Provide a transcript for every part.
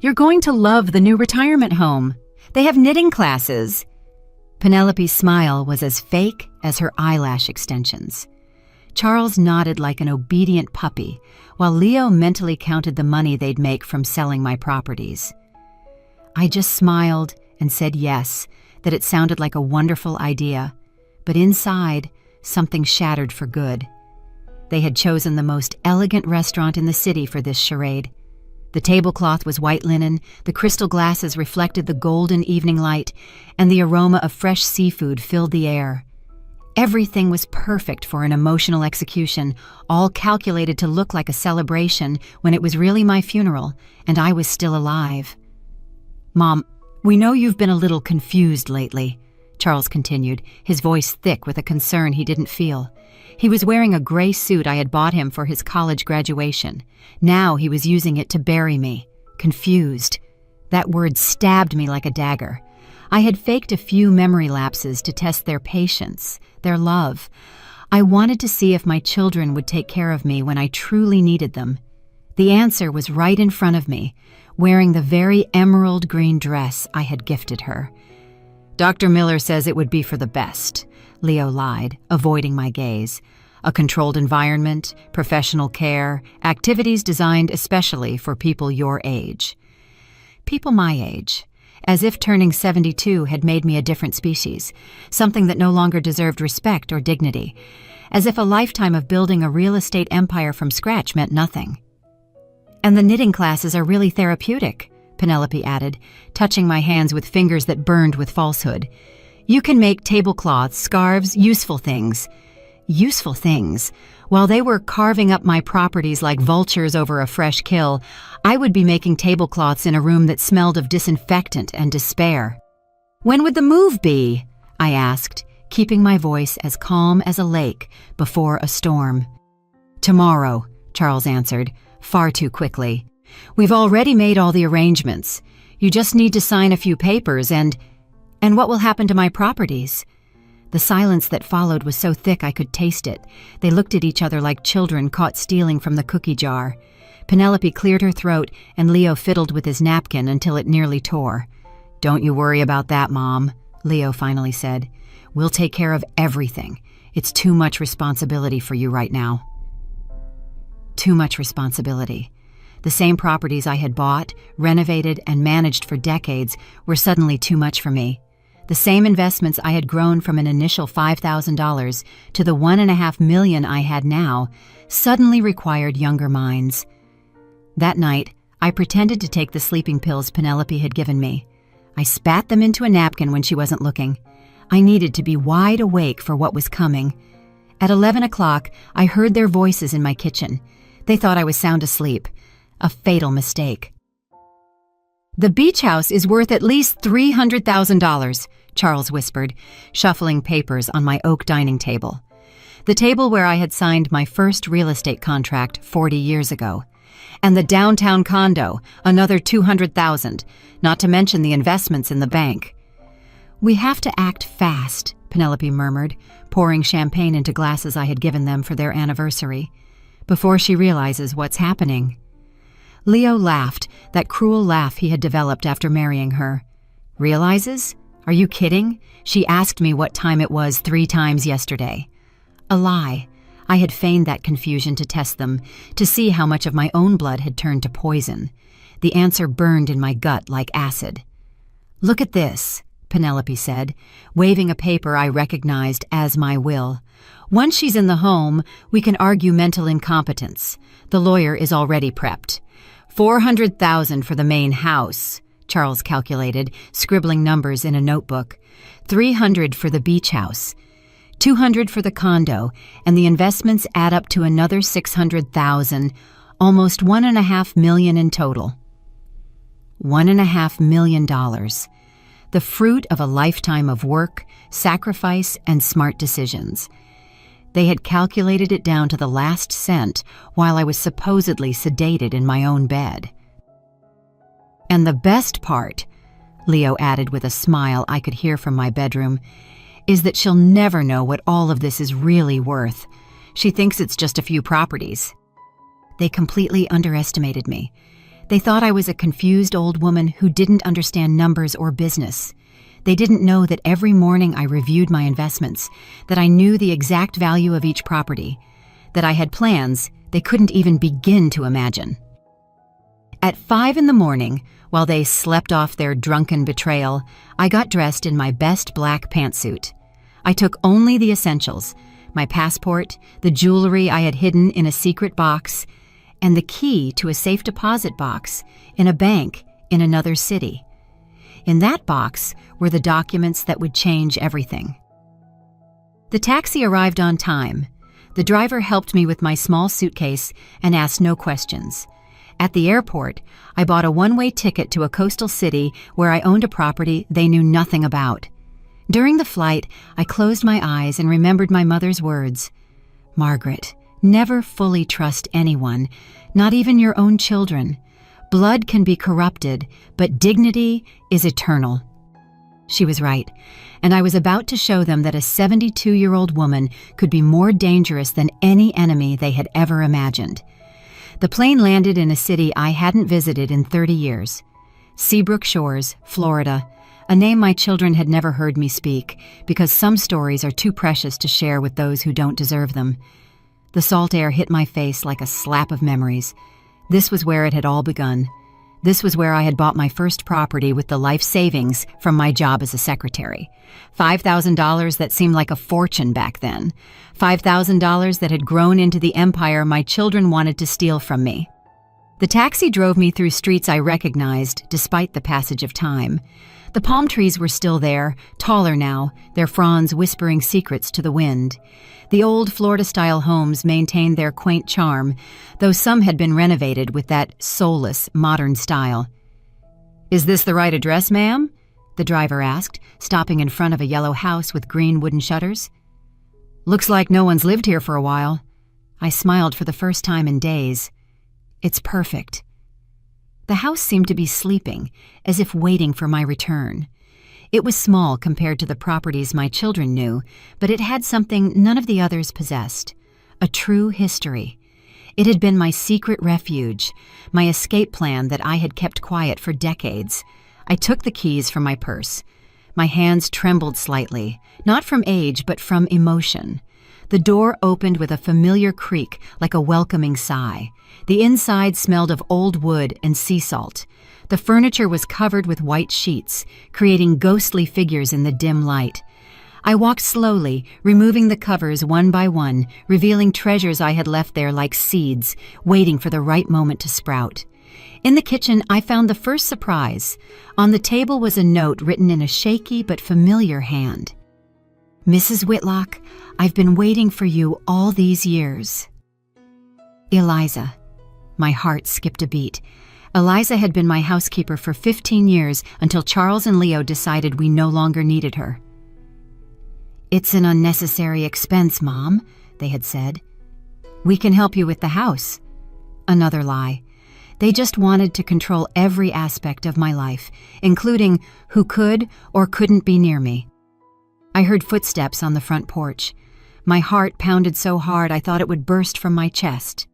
You're going to love the new retirement home. They have knitting classes." Penelope's smile was as fake as her eyelash extensions. Charles nodded like an obedient puppy, while Leo mentally counted the money they'd make from selling my properties. I just smiled and said yes, that it sounded like a wonderful idea, but inside, something shattered for good. They had chosen the most elegant restaurant in the city for this charade. The tablecloth was white linen, the crystal glasses reflected the golden evening light, and the aroma of fresh seafood filled the air. Everything was perfect for an emotional execution, all calculated to look like a celebration when it was really my funeral, and I was still alive. "Mom, we know you've been a little confused lately," Charles continued, his voice thick with a concern he didn't feel. He was wearing a gray suit I had bought him for his college graduation. Now he was using it to bury me. Confused. That word stabbed me like a dagger. I had faked a few memory lapses to test their patience, their love. I wanted to see if my children would take care of me when I truly needed them. The answer was right in front of me, wearing the very emerald green dress I had gifted her. "Dr. Miller says it would be for the best," Leo lied, avoiding my gaze. "A controlled environment, professional care, activities designed especially for people your age." People my age. As if turning 72 had made me a different species, something that no longer deserved respect or dignity. As if a lifetime of building a real estate empire from scratch meant nothing. "And the knitting classes are really therapeutic," Penelope added, touching my hands with fingers that burned with falsehood. "You can make tablecloths, scarves, useful things." Useful things. While they were carving up my properties like vultures over a fresh kill, I would be making tablecloths in a room that smelled of disinfectant and despair. "When would the move be?" I asked, keeping my voice as calm as a lake before a storm. "Tomorrow," Charles answered, far too quickly. "We've already made all the arrangements. You just need to sign a few papers and what will happen to my properties?" The silence that followed was so thick I could taste it. They looked at each other like children caught stealing from the cookie jar. Penelope cleared her throat, and Leo fiddled with his napkin until it nearly tore. "Don't you worry about that, Mom," Leo finally said. "We'll take care of everything. It's too much responsibility for you right now." Too much responsibility. The same properties I had bought, renovated, and managed for decades were suddenly too much for me. The same investments I had grown from an initial $5,000 to the $1.5 million I had now suddenly required younger minds. That night, I pretended to take the sleeping pills Penelope had given me. I spat them into a napkin when she wasn't looking. I needed to be wide awake for what was coming. At 11 o'clock, I heard their voices in my kitchen. They thought I was sound asleep. A fatal mistake. "The beach house is worth at least $300,000, Charles whispered, shuffling papers on my oak dining table. The table where I had signed my first real estate contract 40 years ago. And the downtown condo, another $200,000, not to mention the investments in the bank. "We have to act fast," Penelope murmured, pouring champagne into glasses I had given them for their anniversary, "before she realizes what's happening." Leo laughed, that cruel laugh he had developed after marrying her. "Realizes? Are you kidding? She asked me what time it was 3 times yesterday." A lie. I had feigned that confusion to test them, to see how much of my own blood had turned to poison. The answer burned in my gut like acid. "Look at this," Penelope said, waving a paper I recognized as my will. "Once she's in the home, we can argue mental incompetence. The lawyer is already prepped. $400,000 for the main house," Charles calculated, scribbling numbers in a notebook. $300 for the beach house. $200 for the condo, and the investments add up to another $600,000, almost $1.5 million in total. $1.5 million. The fruit of a lifetime of work, sacrifice, and smart decisions. They had calculated it down to the last cent while I was supposedly sedated in my own bed. "And the best part," Leo added with a smile I could hear from my bedroom, "is that she'll never know what all of this is really worth. She thinks it's just a few properties." They completely underestimated me. They thought I was a confused old woman who didn't understand numbers or business. They didn't know that every morning I reviewed my investments, that I knew the exact value of each property, that I had plans they couldn't even begin to imagine. At 5 a.m, while they slept off their drunken betrayal, I got dressed in my best black pantsuit. I took only the essentials: my passport, the jewelry I had hidden in a secret box, and the key to a safe deposit box in a bank in another city. In that box were the documents that would change everything. The taxi arrived on time. The driver helped me with my small suitcase and asked no questions. At the airport, I bought a one-way ticket to a coastal city where I owned a property they knew nothing about. During the flight, I closed my eyes and remembered my mother's words. "Margaret, never fully trust anyone, not even your own children. Blood can be corrupted, but dignity is eternal." She was right, and I was about to show them that a 72-year-old woman could be more dangerous than any enemy they had ever imagined. The plane landed in a city I hadn't visited in 30 years. Seabrook Shores, Florida, a name my children had never heard me speak, because some stories are too precious to share with those who don't deserve them. The salt air hit my face like a slap of memories. This was where it had all begun. This was where I had bought my first property with the life savings from my job as a secretary. $5,000 that seemed like a fortune back then. $5,000 that had grown into the empire my children wanted to steal from me. The taxi drove me through streets I recognized despite the passage of time. The palm trees were still there, taller now, their fronds whispering secrets to the wind. The old Florida-style homes maintained their quaint charm, though some had been renovated with that soulless, modern style. "Is this the right address, ma'am?" the driver asked, stopping in front of a yellow house with green wooden shutters. "Looks like no one's lived here for a while." I smiled for the first time in days. "It's perfect." The house seemed to be sleeping, as if waiting for my return. It was small compared to the properties my children knew, but it had something none of the others possessed: a true history. It had been my secret refuge, my escape plan that I had kept quiet for decades. I took the keys from my purse. My hands trembled slightly, not from age, but from emotion. The door opened with a familiar creak, like a welcoming sigh. The inside smelled of old wood and sea salt. The furniture was covered with white sheets, creating ghostly figures in the dim light. I walked slowly, removing the covers one by one, revealing treasures I had left there like seeds, waiting for the right moment to sprout. In the kitchen, I found the first surprise. On the table was a note written in a shaky but familiar hand. "Mrs. Whitlock, I've been waiting for you all these years. Eliza." My heart skipped a beat. Eliza had been my housekeeper for 15 years until Charles and Leo decided we no longer needed her. "It's an unnecessary expense, Mom," they had said. "We can help you with the house." Another lie. They just wanted to control every aspect of my life, including who could or couldn't be near me. I heard footsteps on the front porch. My heart pounded so hard I thought it would burst from my chest.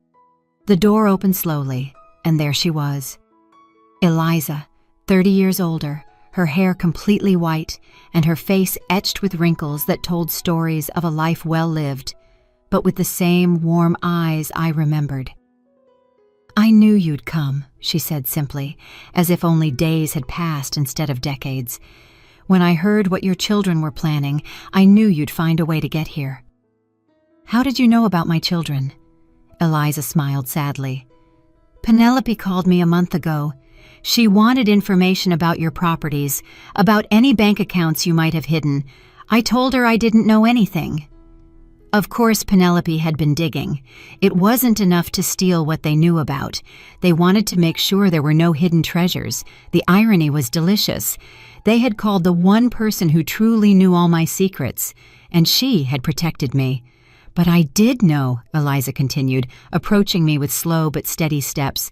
The door opened slowly, and there she was. Eliza, 30 years older, her hair completely white, and her face etched with wrinkles that told stories of a life well lived, but with the same warm eyes I remembered. "I knew you'd come," she said simply, as if only days had passed instead of decades. "When I heard what your children were planning, I knew you'd find a way to get here." "How did you know about my children?" Eliza smiled sadly. "Penelope called me a month ago. She wanted information about your properties, about any bank accounts you might have hidden. I told her I didn't know anything." Of course, Penelope had been digging. It wasn't enough to steal what they knew about. They wanted to make sure there were no hidden treasures. The irony was delicious. They had called the one person who truly knew all my secrets, and she had protected me. "But I did know," Eliza continued, approaching me with slow but steady steps.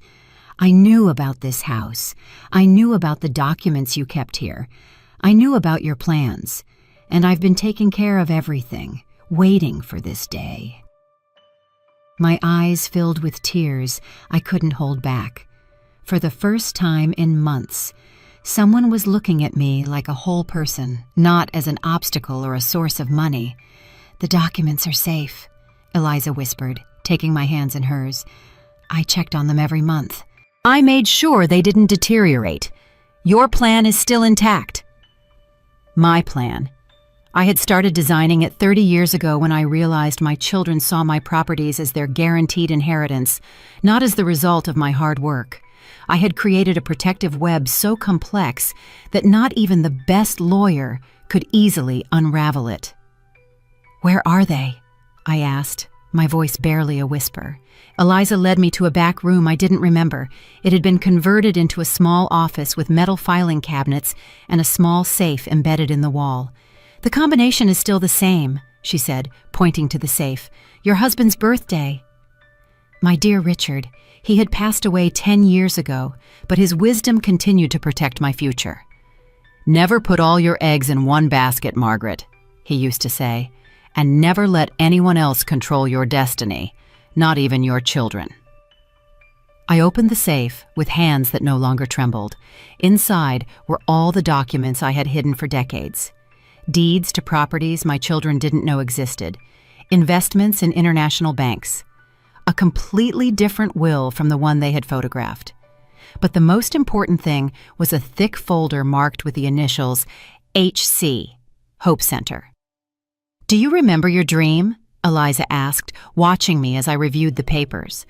"I knew about this house. I knew about the documents you kept here. I knew about your plans. And I've been taking care of everything, waiting for this day." My eyes filled with tears I couldn't hold back. For the first time in months, someone was looking at me like a whole person, not as an obstacle or a source of money. "The documents are safe," Eliza whispered, taking my hands in hers. "I checked on them every month. I made sure they didn't deteriorate. Your plan is still intact." My plan. I had started designing it 30 years ago when I realized my children saw my properties as their guaranteed inheritance, not as the result of my hard work. I had created a protective web so complex that not even the best lawyer could easily unravel it. "Where are they?" I asked, my voice barely a whisper. Eliza led me to a back room I didn't remember. It had been converted into a small office with metal filing cabinets and a small safe embedded in the wall. "The combination is still the same," she said, pointing to the safe. "Your husband's birthday." My dear Richard, he had passed away 10 years ago, but his wisdom continued to protect my future. "Never put all your eggs in one basket, Margaret," he used to say, "and never let anyone else control your destiny, not even your children." I opened the safe with hands that no longer trembled. Inside were all the documents I had hidden for decades. Deeds to properties my children didn't know existed, investments in international banks, a completely different will from the one they had photographed. But the most important thing was a thick folder marked with the initials HC, Hope Center. "Do you remember your dream?" Eliza asked, watching me as I reviewed the papers.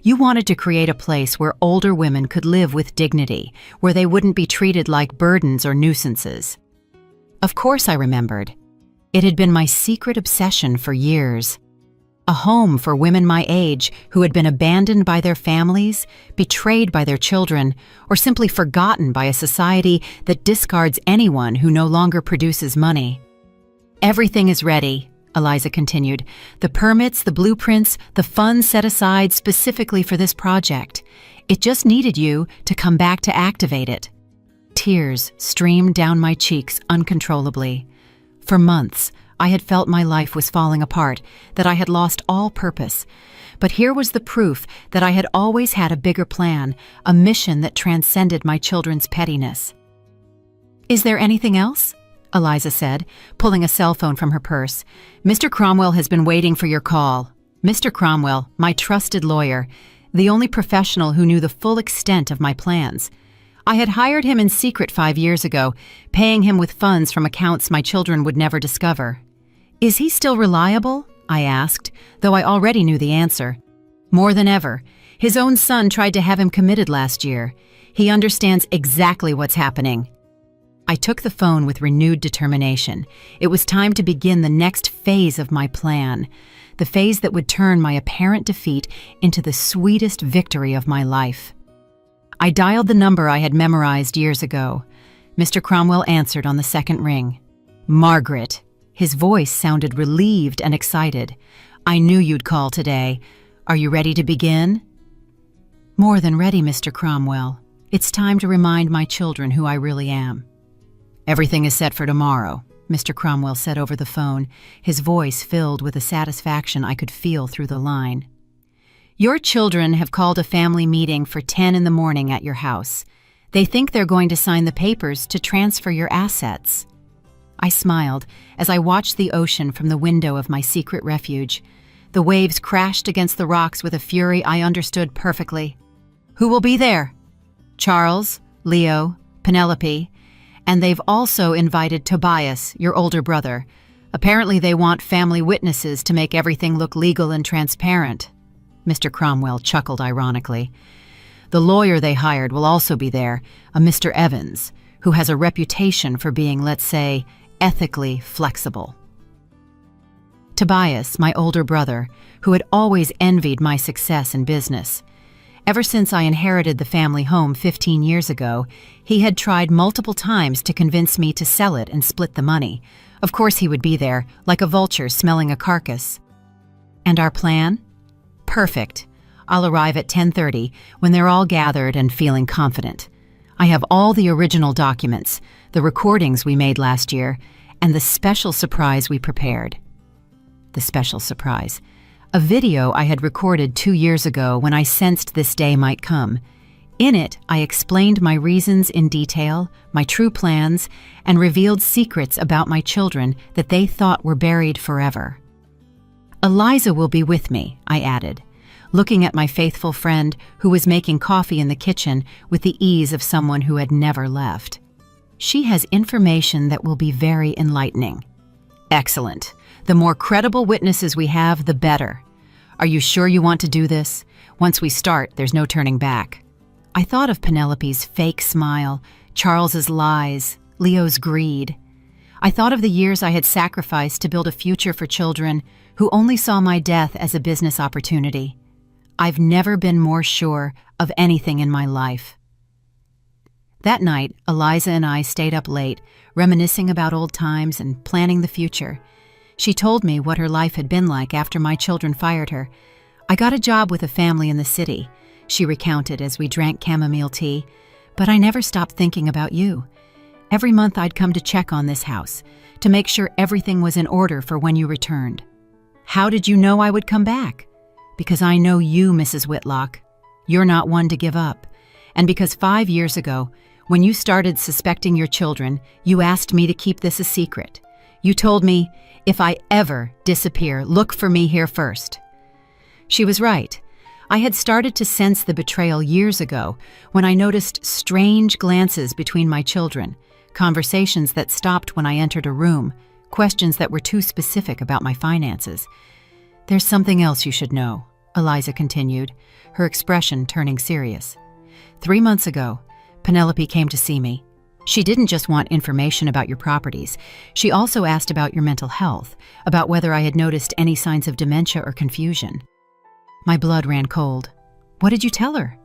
"You wanted to create a place where older women could live with dignity, where they wouldn't be treated like burdens or nuisances." Of course I remembered. It had been my secret obsession for years. A home for women my age who had been abandoned by their families, betrayed by their children, or simply forgotten by a society that discards anyone who no longer produces money. "Everything is ready," Eliza continued. "The permits, the blueprints, the funds set aside specifically for this project. It just needed you to come back to activate it." Tears streamed down my cheeks uncontrollably. For months, I had felt my life was falling apart, that I had lost all purpose. But here was the proof that I had always had a bigger plan, a mission that transcended my children's pettiness. "Is there anything else?" Eliza said, pulling a cell phone from her purse. "Mr. Cromwell has been waiting for your call." Mr. Cromwell, my trusted lawyer, the only professional who knew the full extent of my plans. I had hired him in secret 5 years ago, paying him with funds from accounts my children would never discover. "Is he still reliable?" I asked, though I already knew the answer. "More than ever. His own son tried to have him committed last year. He understands exactly what's happening." I took the phone with renewed determination. It was time to begin the next phase of my plan, the phase that would turn my apparent defeat into the sweetest victory of my life. I dialed the number I had memorized years ago. Mr. Cromwell answered on the second ring. "Margaret." His voice sounded relieved and excited. "I knew you'd call today. Are you ready to begin?" "More than ready, Mr. Cromwell. It's time to remind my children who I really am." "Everything is set for tomorrow," Mr. Cromwell said over the phone, his voice filled with a satisfaction I could feel through the line. "Your children have called a family meeting for 10 in the morning at your house. They think they're going to sign the papers to transfer your assets." I smiled as I watched the ocean from the window of my secret refuge. The waves crashed against the rocks with a fury I understood perfectly. "Who will be there?" "Charles, Leo, Penelope, and they've also invited Tobias, your older brother. Apparently they want family witnesses to make everything look legal and transparent." Mr. Cromwell chuckled ironically. "The lawyer they hired will also be there, a Mr. Evans, who has a reputation for being, let's say, ethically flexible." Tobias, my older brother, who had always envied my success in business. Ever since I inherited the family home 15 years ago, he had tried multiple times to convince me to sell it and split the money. Of course he would be there, like a vulture smelling a carcass. And our plan? Perfect. I'll arrive at 10:30 when they're all gathered and feeling confident. I have all the original documents, the recordings we made last year, and the special surprise we prepared. The special surprise. A video I had recorded 2 years ago when I sensed this day might come. In it, I explained my reasons in detail, my true plans, and revealed secrets about my children that they thought were buried forever. Eliza will be with me, I added, looking at my faithful friend who was making coffee in the kitchen with the ease of someone who had never left. She has information that will be very enlightening. Excellent. The more credible witnesses we have, the better. Are you sure you want to do this? Once we start, there's no turning back. I thought of Penelope's fake smile, Charles's lies, Leo's greed. I thought of the years I had sacrificed to build a future for children who only saw my death as a business opportunity. I've never been more sure of anything in my life. That night, Eliza and I stayed up late, reminiscing about old times and planning the future. She told me what her life had been like after my children fired her. I got a job with a family in the city, she recounted as we drank chamomile tea, but I never stopped thinking about you. Every month I'd come to check on this house, to make sure everything was in order for when you returned. How did you know I would come back? Because I know you, Mrs. Whitlock. You're not one to give up. And because 5 years ago, when you started suspecting your children, you asked me to keep this a secret. You told me, if I ever disappear, look for me here first. She was right. I had started to sense the betrayal years ago when I noticed strange glances between my children, conversations that stopped when I entered a room, questions that were too specific about my finances. There's something else you should know, Eliza continued, her expression turning serious. 3 months ago, Penelope came to see me. She didn't just want information about your properties. She also asked about your mental health, about whether I had noticed any signs of dementia or confusion. My blood ran cold. What did you tell her?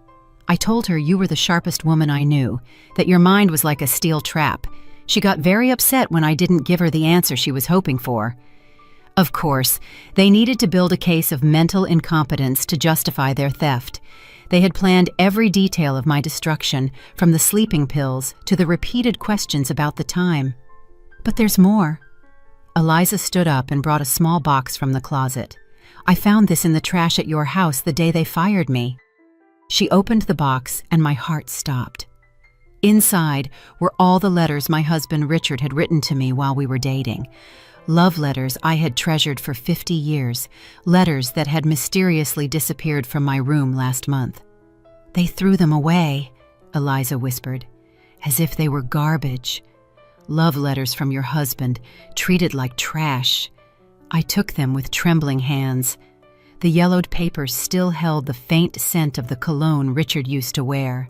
I told her you were the sharpest woman I knew, that your mind was like a steel trap. She got very upset when I didn't give her the answer she was hoping for. Of course, they needed to build a case of mental incompetence to justify their theft. They had planned every detail of my destruction, from the sleeping pills to the repeated questions about the time. But there's more. Eliza stood up and brought a small box from the closet. I found this in the trash at your house the day they fired me. She opened the box and my heart stopped. Inside were all the letters my husband Richard had written to me while we were dating. Love letters I had treasured for 50 years, letters that had mysteriously disappeared from my room last month. They threw them away, Eliza whispered, as if they were garbage. Love letters from your husband, treated like trash. I took them with trembling hands. The yellowed paper still held the faint scent of the cologne Richard used to wear.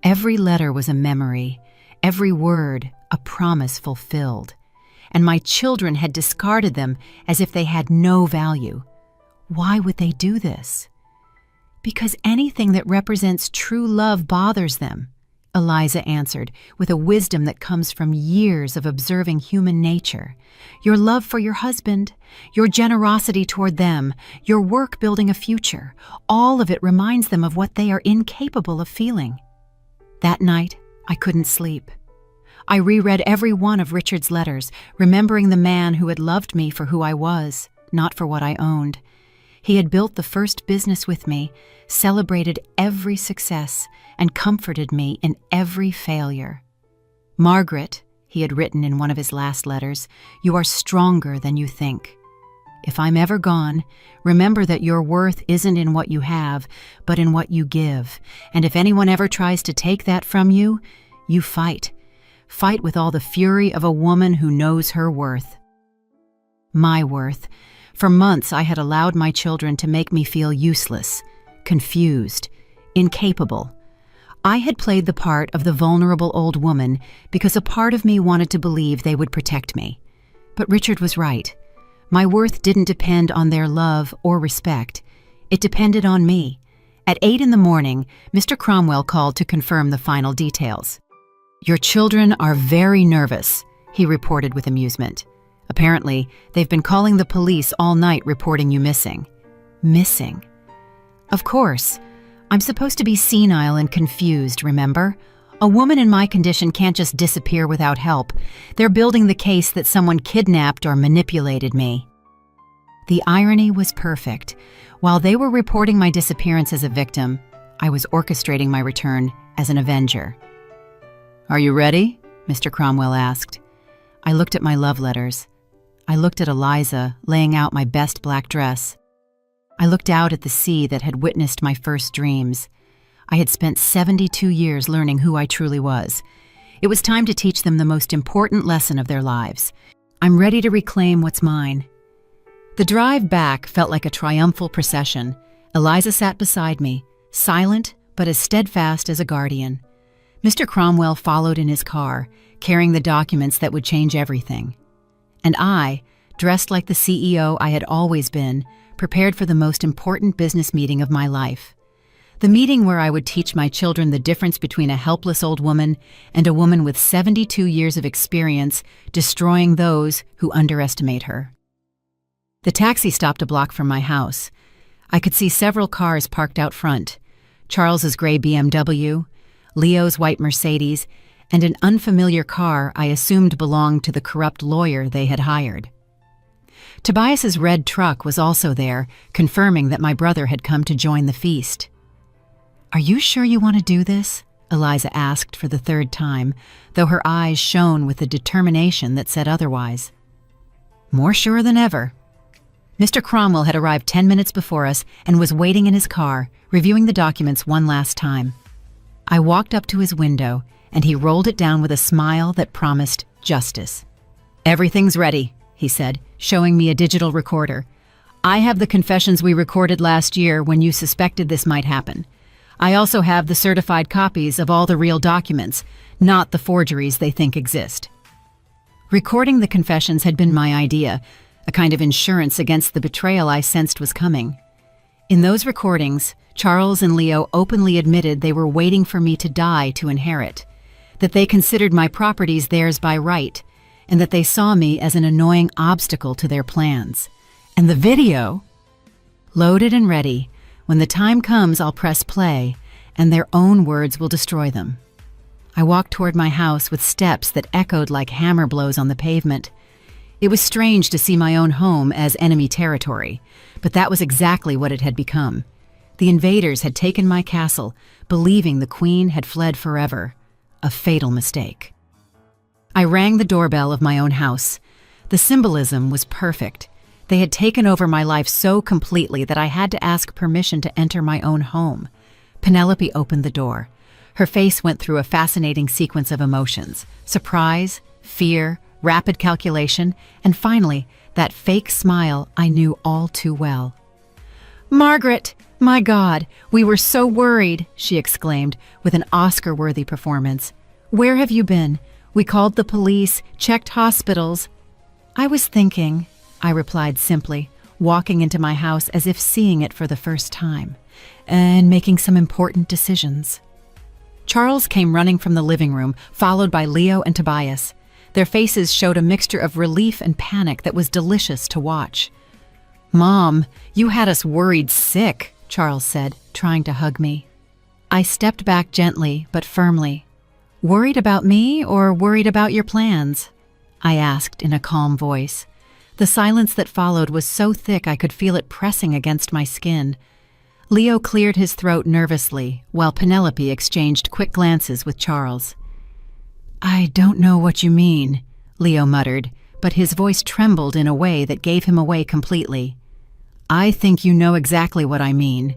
Every letter was a memory, every word a promise fulfilled. And my children had discarded them as if they had no value. Why would they do this? Because anything that represents true love bothers them, Eliza answered, with a wisdom that comes from years of observing human nature. Your love for your husband, your generosity toward them, your work building a future, all of it reminds them of what they are incapable of feeling. That night, I couldn't sleep. I reread every one of Richard's letters, remembering the man who had loved me for who I was, not for what I owned. He had built the first business with me, celebrated every success, and comforted me in every failure. Margaret, he had written in one of his last letters, you are stronger than you think. If I'm ever gone, remember that your worth isn't in what you have, but in what you give. And if anyone ever tries to take that from you, you fight. Fight with all the fury of a woman who knows her worth. My worth. For months I had allowed my children to make me feel useless, confused, incapable. I had played the part of the vulnerable old woman because a part of me wanted to believe they would protect me. But Richard was right. My worth didn't depend on their love or respect. It depended on me. At 8 in the morning, Mr. Cromwell called to confirm the final details. Your children are very nervous, he reported with amusement. Apparently, they've been calling the police all night reporting you missing. Missing? Of course. I'm supposed to be senile and confused, remember? A woman in my condition can't just disappear without help. They're building the case that someone kidnapped or manipulated me. The irony was perfect. While they were reporting my disappearance as a victim, I was orchestrating my return as an avenger. "Are you ready?" Mr. Cromwell asked. I looked at my love letters. I looked at Eliza laying out my best black dress. I looked out at the sea that had witnessed my first dreams. I had spent 72 years learning who I truly was. It was time to teach them the most important lesson of their lives. I'm ready to reclaim what's mine. The drive back felt like a triumphal procession. Eliza sat beside me, silent but as steadfast as a guardian. Mr. Cromwell followed in his car, carrying the documents that would change everything. And I, dressed like the CEO I had always been, prepared for the most important business meeting of my life. The meeting where I would teach my children the difference between a helpless old woman and a woman with 72 years of experience destroying those who underestimate her. The taxi stopped a block from my house. I could see several cars parked out front: Charles's gray BMW, Leo's white Mercedes, and an unfamiliar car I assumed belonged to the corrupt lawyer they had hired. Tobias's red truck was also there, confirming that my brother had come to join the feast. "Are you sure you want to do this?" Eliza asked for the third time, though her eyes shone with a determination that said otherwise. "More sure than ever." Mr. Cromwell had arrived 10 minutes before us and was waiting in his car, reviewing the documents one last time. I walked up to his window, and he rolled it down with a smile that promised justice. "Everything's ready," he said, showing me a digital recorder. "I have the confessions we recorded last year when you suspected this might happen. I also have the certified copies of all the real documents, not the forgeries they think exist." Recording the confessions had been my idea, a kind of insurance against the betrayal I sensed was coming. In those recordings, Charles and Leo openly admitted they were waiting for me to die to inherit, that they considered my properties theirs by right, and that they saw me as an annoying obstacle to their plans. And the video? Loaded and ready. When the time comes, I'll press play, and their own words will destroy them. I walked toward my house with steps that echoed like hammer blows on the pavement. It was strange to see my own home as enemy territory, but that was exactly what it had become. The invaders had taken my castle, believing the queen had fled forever. A fatal mistake. I rang the doorbell of my own house. The symbolism was perfect. They had taken over my life so completely that I had to ask permission to enter my own home. Penelope opened the door. Her face went through a fascinating sequence of emotions: surprise, fear, rapid calculation, and finally, that fake smile I knew all too well. "Margaret! My God, we were so worried," she exclaimed with an Oscar-worthy performance. "Where have you been? We called the police, checked hospitals." "I was thinking," I replied simply, walking into my house as if seeing it for the first time, "and making some important decisions." Charles came running from the living room, followed by Leo and Tobias. Their faces showed a mixture of relief and panic that was delicious to watch. "Mom, you had us worried sick," Charles said, trying to hug me. I stepped back gently but firmly. "Worried about me or worried about your plans?" I asked in a calm voice. The silence that followed was so thick I could feel it pressing against my skin. Leo cleared his throat nervously, while Penelope exchanged quick glances with Charles. "I don't know what you mean," Leo muttered, but his voice trembled in a way that gave him away completely. "I think you know exactly what I mean."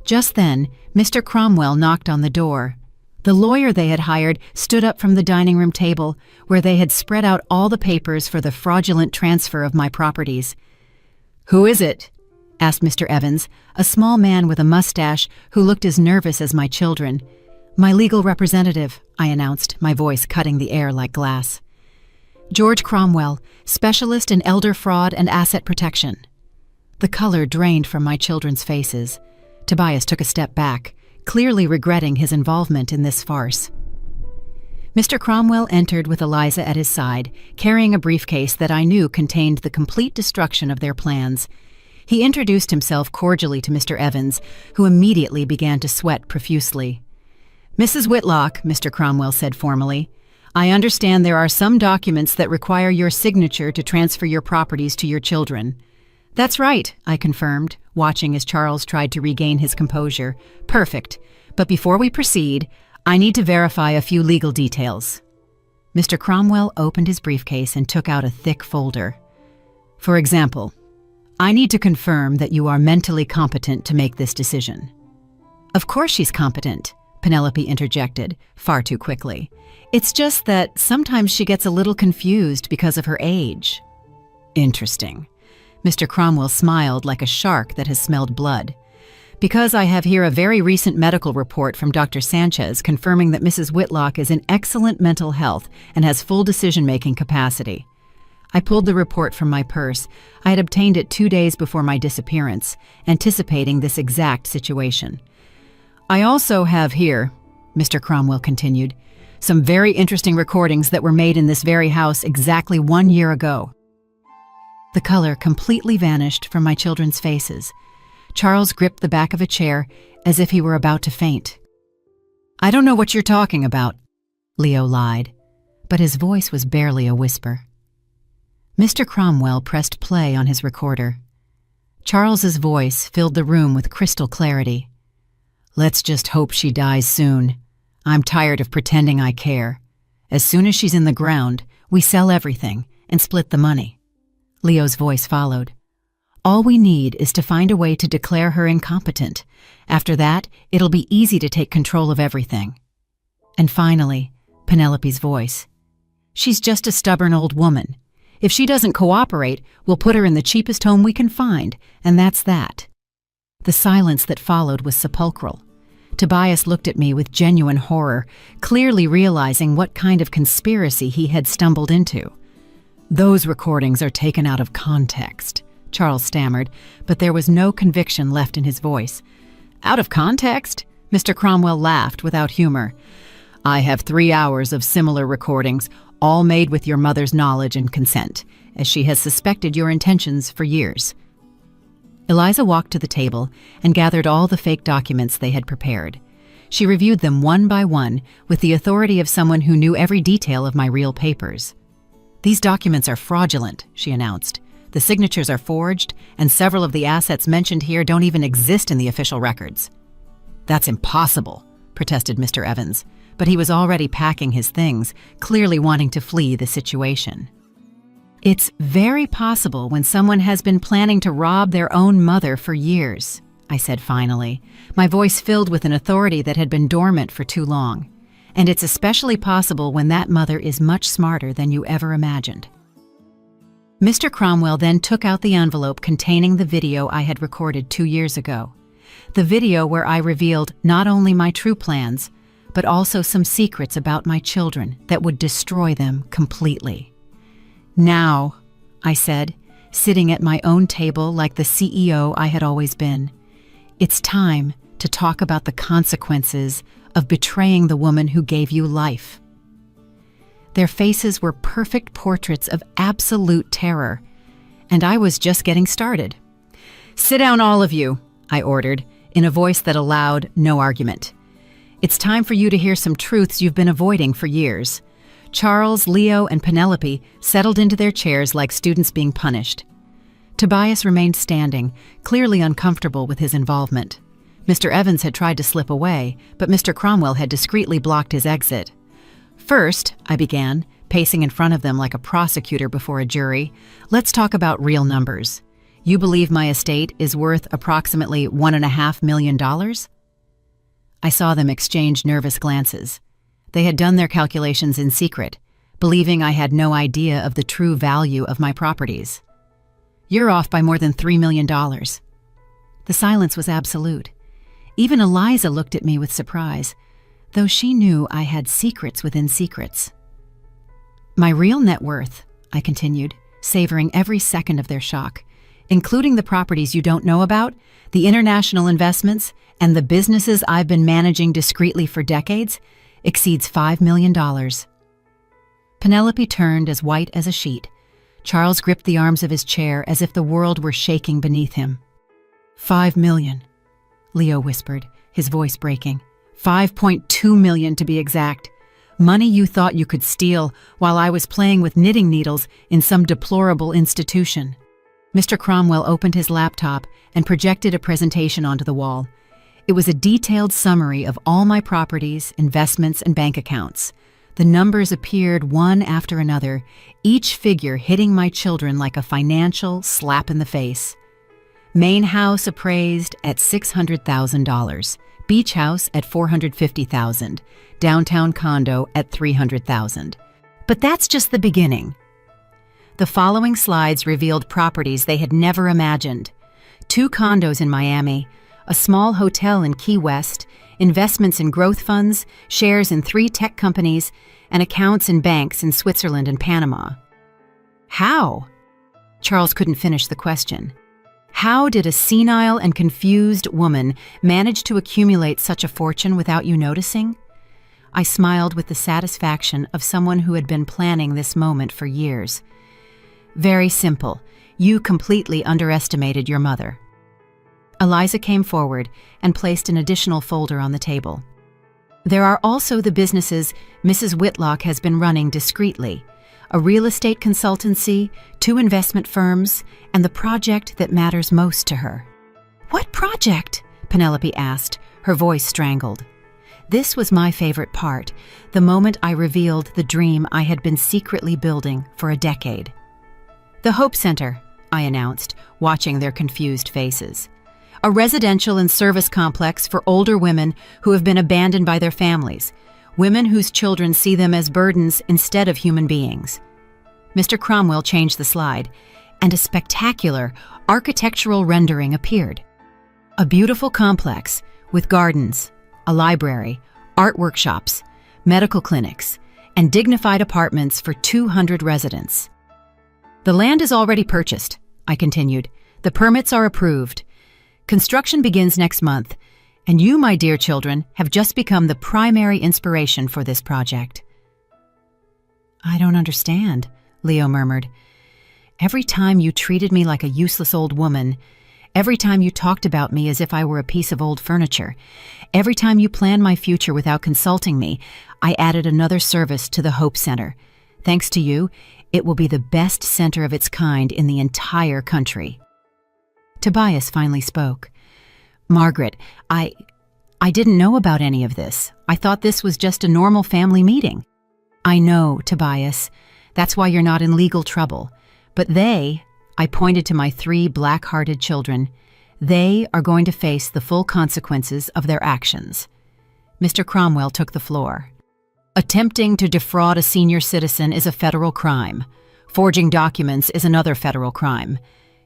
Just then, Mr. Cromwell knocked on the door. The lawyer they had hired stood up from the dining room table, where they had spread out all the papers for the fraudulent transfer of my properties. "Who is it?" asked Mr. Evans, a small man with a mustache who looked as nervous as my children. "My legal representative," I announced, my voice cutting the air like glass. "George Cromwell, specialist in elder fraud and asset protection." The color drained from my children's faces. Tobias took a step back, clearly regretting his involvement in this farce. Mr. Cromwell entered with Eliza at his side, carrying a briefcase that I knew contained the complete destruction of their plans. He introduced himself cordially to Mr. Evans, who immediately began to sweat profusely. "Mrs. Whitlock," Mr. Cromwell said formally, "I understand there are some documents that require your signature to transfer your properties to your children. That's right, I confirmed, watching as Charles tried to regain his composure. Perfect. But before we proceed, I need to verify a few legal details. Mr. Cromwell opened his briefcase and took out a thick folder. For example, I need to confirm that you are mentally competent to make this decision. Of course she's competent, Penelope interjected, far too quickly. It's just that sometimes she gets a little confused because of her age. Interesting. Mr. Cromwell smiled like a shark that has smelled blood. Because I have here a very recent medical report from Dr. Sanchez confirming that Mrs. Whitlock is in excellent mental health and has full decision-making capacity. I pulled the report from my purse. I had obtained it 2 days before my disappearance, anticipating this exact situation. I also have here, Mr. Cromwell continued, some very interesting recordings that were made in this very house exactly 1 year ago. The color completely vanished from my children's faces. Charles gripped the back of a chair as if he were about to faint. I don't know what you're talking about, Leo lied, but his voice was barely a whisper. Mr. Cromwell pressed play on his recorder. Charles's voice filled the room with crystal clarity. Let's just hope she dies soon. I'm tired of pretending I care. As soon as she's in the ground, we sell everything and split the money. Leo's voice followed. All we need is to find a way to declare her incompetent. After that, it'll be easy to take control of everything. And finally, Penelope's voice. She's just a stubborn old woman. If she doesn't cooperate, we'll put her in the cheapest home we can find, and that's that. The silence that followed was sepulchral. Tobias looked at me with genuine horror, clearly realizing what kind of conspiracy he had stumbled into. Those recordings are taken out of context, Charles stammered, but there was no conviction left in his voice. Out of context? Mr. Cromwell laughed without humor. I have 3 hours of similar recordings, all made with your mother's knowledge and consent, as she has suspected your intentions for years. Eliza walked to the table and gathered all the fake documents they had prepared. She reviewed them one by one with the authority of someone who knew every detail of my real papers. These documents are fraudulent, she announced. The signatures are forged, and several of the assets mentioned here don't even exist in the official records. That's impossible, protested Mr. Evans, but he was already packing his things, clearly wanting to flee the situation. It's very possible when someone has been planning to rob their own mother for years, I said finally, my voice filled with an authority that had been dormant for too long. And it's especially possible when that mother is much smarter than you ever imagined. Mr. Cromwell then took out the envelope containing the video I had recorded 2 years ago. The video where I revealed not only my true plans, but also some secrets about my children that would destroy them completely. Now, I said, sitting at my own table like the CEO I had always been, it's time to talk about the consequences of betraying the woman who gave you life. Their faces were perfect portraits of absolute terror, and I was just getting started. Sit down, all of you, I ordered, in a voice that allowed no argument. It's time for you to hear some truths you've been avoiding for years. Charles, Leo, and Penelope settled into their chairs like students being punished. Tobias remained standing, clearly uncomfortable with his involvement. Mr. Evans had tried to slip away, but Mr. Cromwell had discreetly blocked his exit. First, I began, pacing in front of them like a prosecutor before a jury, let's talk about real numbers. You believe my estate is worth approximately $1.5 million? I saw them exchange nervous glances. They had done their calculations in secret, believing I had no idea of the true value of my properties. You're off by more than $3 million. The silence was absolute. Even Eliza looked at me with surprise, though she knew I had secrets within secrets. My real net worth, I continued, savoring every second of their shock, including the properties you don't know about, the international investments, and the businesses I've been managing discreetly for decades, exceeds $5 million. Penelope turned as white as a sheet. Charles gripped the arms of his chair as if the world were shaking beneath him. $5 million, Leo whispered, his voice breaking. $5.2 million to be exact. Money you thought you could steal while I was playing with knitting needles in some deplorable institution. Mr. Cromwell opened his laptop and projected a presentation onto the wall. It was a detailed summary of all my properties, investments, and bank accounts. The numbers appeared one after another, each figure hitting my children like a financial slap in the face. Main house appraised at $600,000, beach house at $450,000, downtown condo at $300,000. But that's just the beginning. The following slides revealed properties they had never imagined. 2 condos in Miami, a small hotel in Key West, investments in growth funds, shares in 3 tech companies, and accounts in banks in Switzerland and Panama. How? Charles couldn't finish the question. How did a senile and confused woman manage to accumulate such a fortune without you noticing? I smiled with the satisfaction of someone who had been planning this moment for years. Very simple. You completely underestimated your mother. Eliza came forward and placed an additional folder on the table. There are also the businesses Mrs. Whitlock has been running discreetly, a real estate consultancy, 2 investment firms, and the project that matters most to her. What project? Penelope asked, her voice strangled. This was my favorite part, the moment I revealed the dream I had been secretly building for a decade. The Hope Center, I announced, watching their confused faces. A residential and service complex for older women who have been abandoned by their families, women whose children see them as burdens instead of human beings. Mr. Cromwell changed the slide, and a spectacular architectural rendering appeared. A beautiful complex with gardens, a library, art workshops, medical clinics, and dignified apartments for 200 residents. The land is already purchased, I continued. The permits are approved. Construction begins next month, and you, my dear children, have just become the primary inspiration for this project. I don't understand, Leo murmured. Every time you treated me like a useless old woman, every time you talked about me as if I were a piece of old furniture, every time you planned my future without consulting me, I added another service to the Hope Center. Thanks to you, it will be the best center of its kind in the entire country. Tobias finally spoke. Margaret, I didn't know about any of this. I thought this was just a normal family meeting. I know, Tobias. That's why you're not in legal trouble. But I pointed to my 3 black-hearted children, they are going to face the full consequences of their actions. Mr. Cromwell took the floor. Attempting to defraud a senior citizen is a federal crime. Forging documents is another federal crime.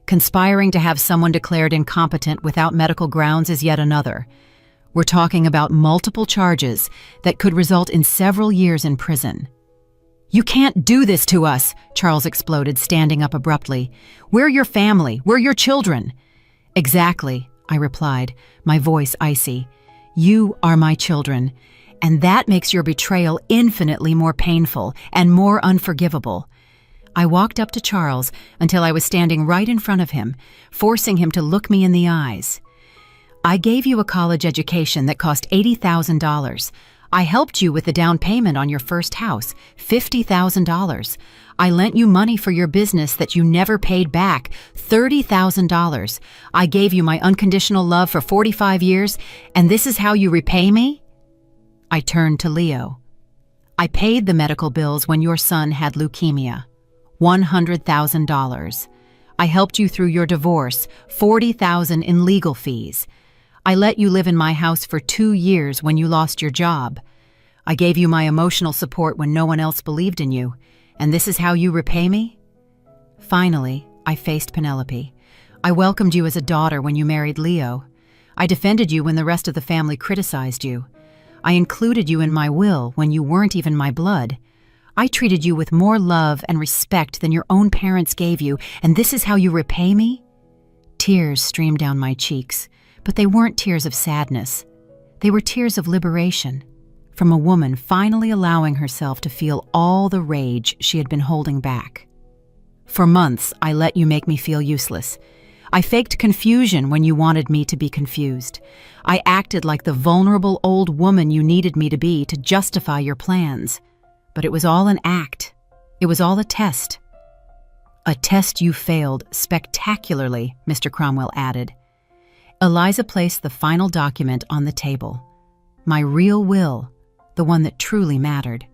Conspiring to have someone declared incompetent without medical grounds is yet another. We're talking about multiple charges that could result in several years in prison. You can't do this to us, Charles exploded, standing up abruptly. We're your family. We're your children. Exactly, I replied, my voice icy. You are my children, and that makes your betrayal infinitely more painful and more unforgivable. I walked up to Charles until I was standing right in front of him, forcing him to look me in the eyes. I gave you a college education that cost $80,000. I helped you with the down payment on your first house, $50,000. I lent you money for your business that you never paid back, $30,000. I gave you my unconditional love for 45 years, and this is how you repay me? I turned to Leo. I paid the medical bills when your son had leukemia, $100,000. I helped you through your divorce, $40,000 in legal fees. I let you live in my house for 2 years when you lost your job. I gave you my emotional support when no one else believed in you, and this is how you repay me? Finally, I faced Penelope. I welcomed you as a daughter when you married Leo. I defended you when the rest of the family criticized you. I included you in my will when you weren't even my blood. I treated you with more love and respect than your own parents gave you, and this is how you repay me? Tears streamed down my cheeks, but they weren't tears of sadness. They were tears of liberation, from a woman finally allowing herself to feel all the rage she had been holding back. For months, I let you make me feel useless. I faked confusion when you wanted me to be confused. I acted like the vulnerable old woman you needed me to be to justify your plans. But it was all an act. It was all a test. "A test you failed spectacularly," Mr. Cromwell added. Eliza placed the final document on the table. My real will, the one that truly mattered.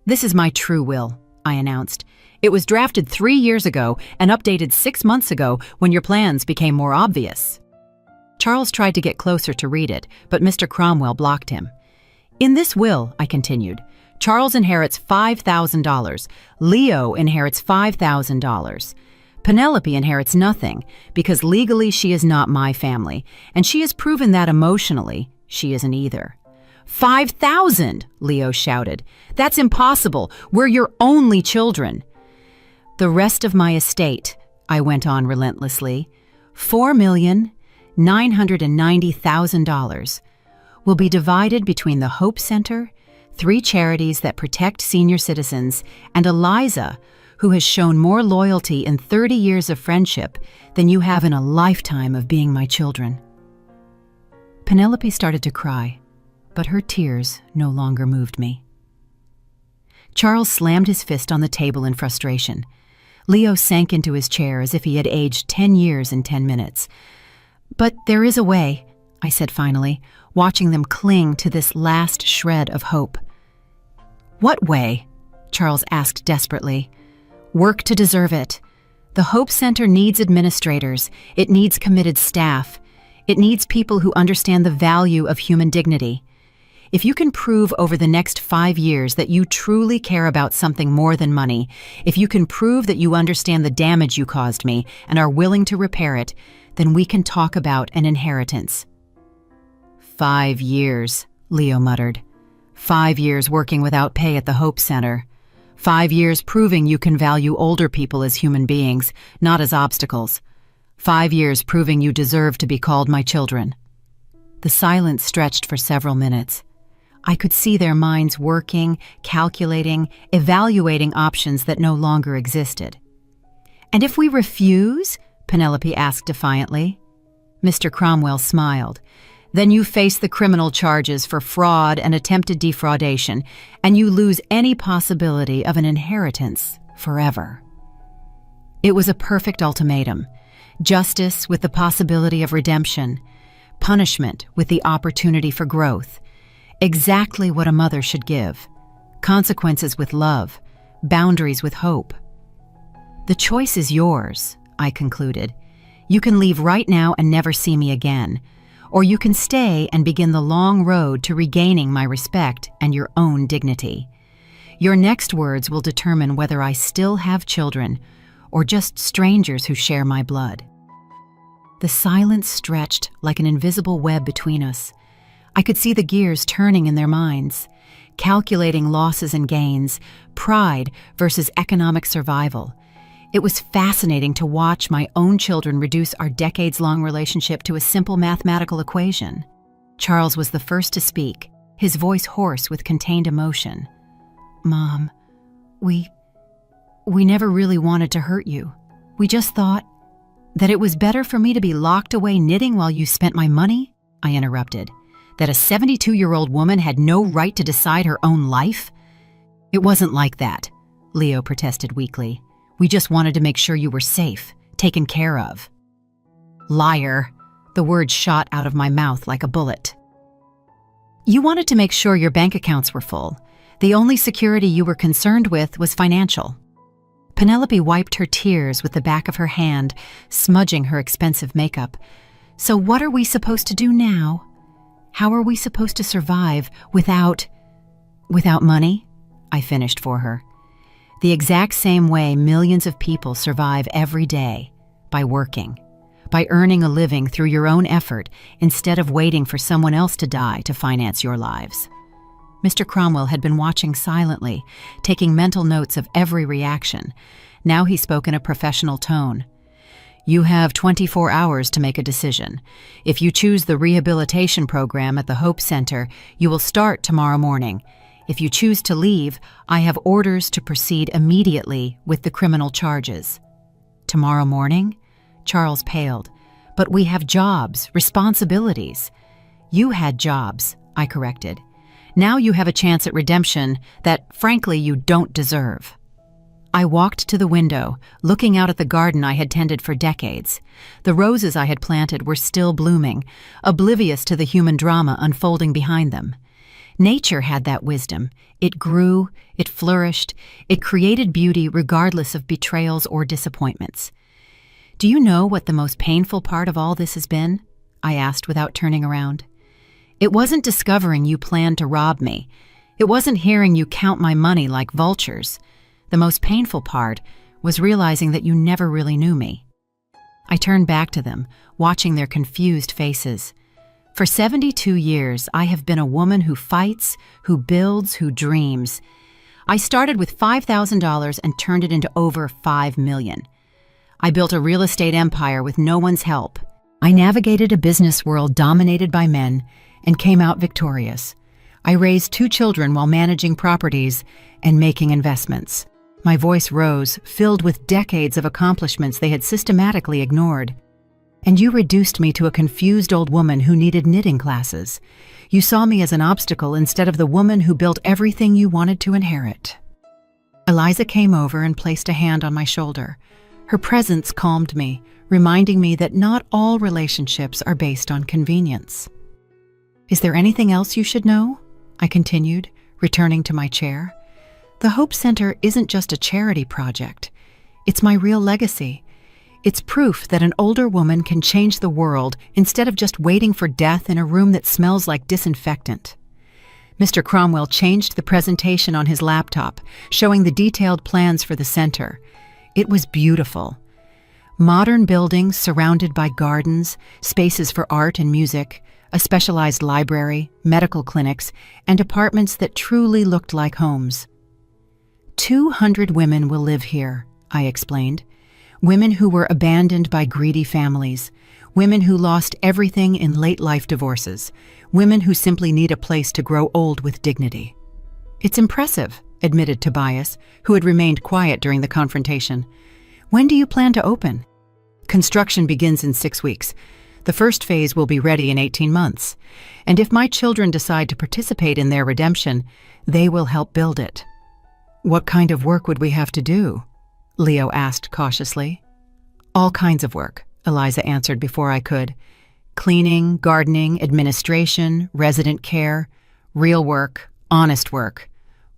"This is my true will," I announced. "It was drafted 3 years ago and updated 6 months ago when your plans became more obvious." Charles tried to get closer to read it, but Mr. Cromwell blocked him. "In this will," I continued, "Charles inherits $5,000. Leo inherits $5,000. Penelope inherits nothing because legally she is not my family, and she has proven that emotionally she isn't either." "5,000!" Leo shouted. "That's impossible. We're your only children." "The rest of my estate," I went on relentlessly, $4,990,000, will be divided between the Hope Center, 3 charities that protect senior citizens, and Eliza, who has shown more loyalty in 30 years of friendship than you have in a lifetime of being my children. Penelope started to cry, but her tears no longer moved me. Charles slammed his fist on the table in frustration. Leo sank into his chair as if he had aged 10 years in 10 minutes. "But there is a way," I said finally, watching them cling to this last shred of hope. "What way?" Charles asked desperately. "Work to deserve it. The Hope Center needs administrators. It needs committed staff. It needs people who understand the value of human dignity. If you can prove over the next 5 years that you truly care about something more than money, if you can prove that you understand the damage you caused me and are willing to repair it, then we can talk about an inheritance." 5 years, Leo muttered. 5 years working without pay at the Hope Center. 5 years proving you can value older people as human beings, not as obstacles. 5 years proving you deserve to be called my children. The silence stretched for several minutes. I could see their minds working, calculating, evaluating options that no longer existed. "And if we refuse?" Penelope asked defiantly. Mr. Cromwell smiled. "Then you face the criminal charges for fraud and attempted defraudation, and you lose any possibility of an inheritance forever." It was a perfect ultimatum. Justice with the possibility of redemption. Punishment with the opportunity for growth. Exactly what a mother should give. Consequences with love. Boundaries with hope. "The choice is yours," I concluded. "You can leave right now and never see me again. Or you can stay and begin the long road to regaining my respect and your own dignity. Your next words will determine whether I still have children or just strangers who share my blood." The silence stretched like an invisible web between us. I could see the gears turning in their minds, calculating losses and gains, pride versus economic survival. It was fascinating to watch my own children reduce our decades-long relationship to a simple mathematical equation. Charles was the first to speak, his voice hoarse with contained emotion. "Mom, we never really wanted to hurt you. We just thought that it was better for me to be locked away knitting while you spent my money," I interrupted. "That a 72-year-old woman had no right to decide her own life?" "It wasn't like that," Leo protested weakly. "We just wanted to make sure you were safe, taken care of." "Liar." The word shot out of my mouth like a bullet. "You wanted to make sure your bank accounts were full. The only security you were concerned with was financial." Penelope wiped her tears with the back of her hand, smudging her expensive makeup. "So what are we supposed to do now? How are we supposed to survive without money?" I finished for her. "The exact same way millions of people survive every day, by working, by earning a living through your own effort instead of waiting for someone else to die to finance your lives." Mr. Cromwell had been watching silently, taking mental notes of every reaction. Now he spoke in a professional tone. "You have 24 hours to make a decision. If you choose the rehabilitation program at the Hope Center, you will start tomorrow morning. If you choose to leave, I have orders to proceed immediately with the criminal charges." "Tomorrow morning?" Charles paled. "But we have jobs, responsibilities." "You had jobs," I corrected. "Now you have a chance at redemption that, frankly, you don't deserve." I walked to the window, looking out at the garden I had tended for decades. The roses I had planted were still blooming, oblivious to the human drama unfolding behind them. Nature had that wisdom. It grew, it flourished, it created beauty regardless of betrayals or disappointments. "Do you know what the most painful part of all this has been?" I asked without turning around. "It wasn't discovering you planned to rob me. It wasn't hearing you count my money like vultures. The most painful part was realizing that you never really knew me." I turned back to them, watching their confused faces. For 72 years, I have been a woman who fights, who builds, who dreams. I started with $5,000 and turned it into over $5 million. I built a real estate empire with no one's help. I navigated a business world dominated by men and came out victorious. I raised 2 children while managing properties and making investments. My voice rose, filled with decades of accomplishments they had systematically ignored. "And you reduced me to a confused old woman who needed knitting classes. You saw me as an obstacle instead of the woman who built everything you wanted to inherit." Eliza came over and placed a hand on my shoulder. Her presence calmed me, reminding me that not all relationships are based on convenience. "Is there anything else you should know?" I continued, returning to my chair. "The Hope Center isn't just a charity project. It's my real legacy. It's proof that an older woman can change the world instead of just waiting for death in a room that smells like disinfectant." Mr. Cromwell changed the presentation on his laptop, showing the detailed plans for the center. It was beautiful. Modern buildings surrounded by gardens, spaces for art and music, a specialized library, medical clinics, and apartments that truly looked like homes. 200 women will live here, I explained. Women who were abandoned by greedy families, women who lost everything in late-life divorces, women who simply need a place to grow old with dignity. "It's impressive," admitted Tobias, who had remained quiet during the confrontation. "When do you plan to open?" "Construction begins in 6 weeks. The first phase will be ready in 18 months. And if my children decide to participate in their redemption, they will help build it." "What kind of work would we have to do?" Leo asked cautiously. "All kinds of work," Eliza answered before I could. "Cleaning, gardening, administration, resident care, real work, honest work.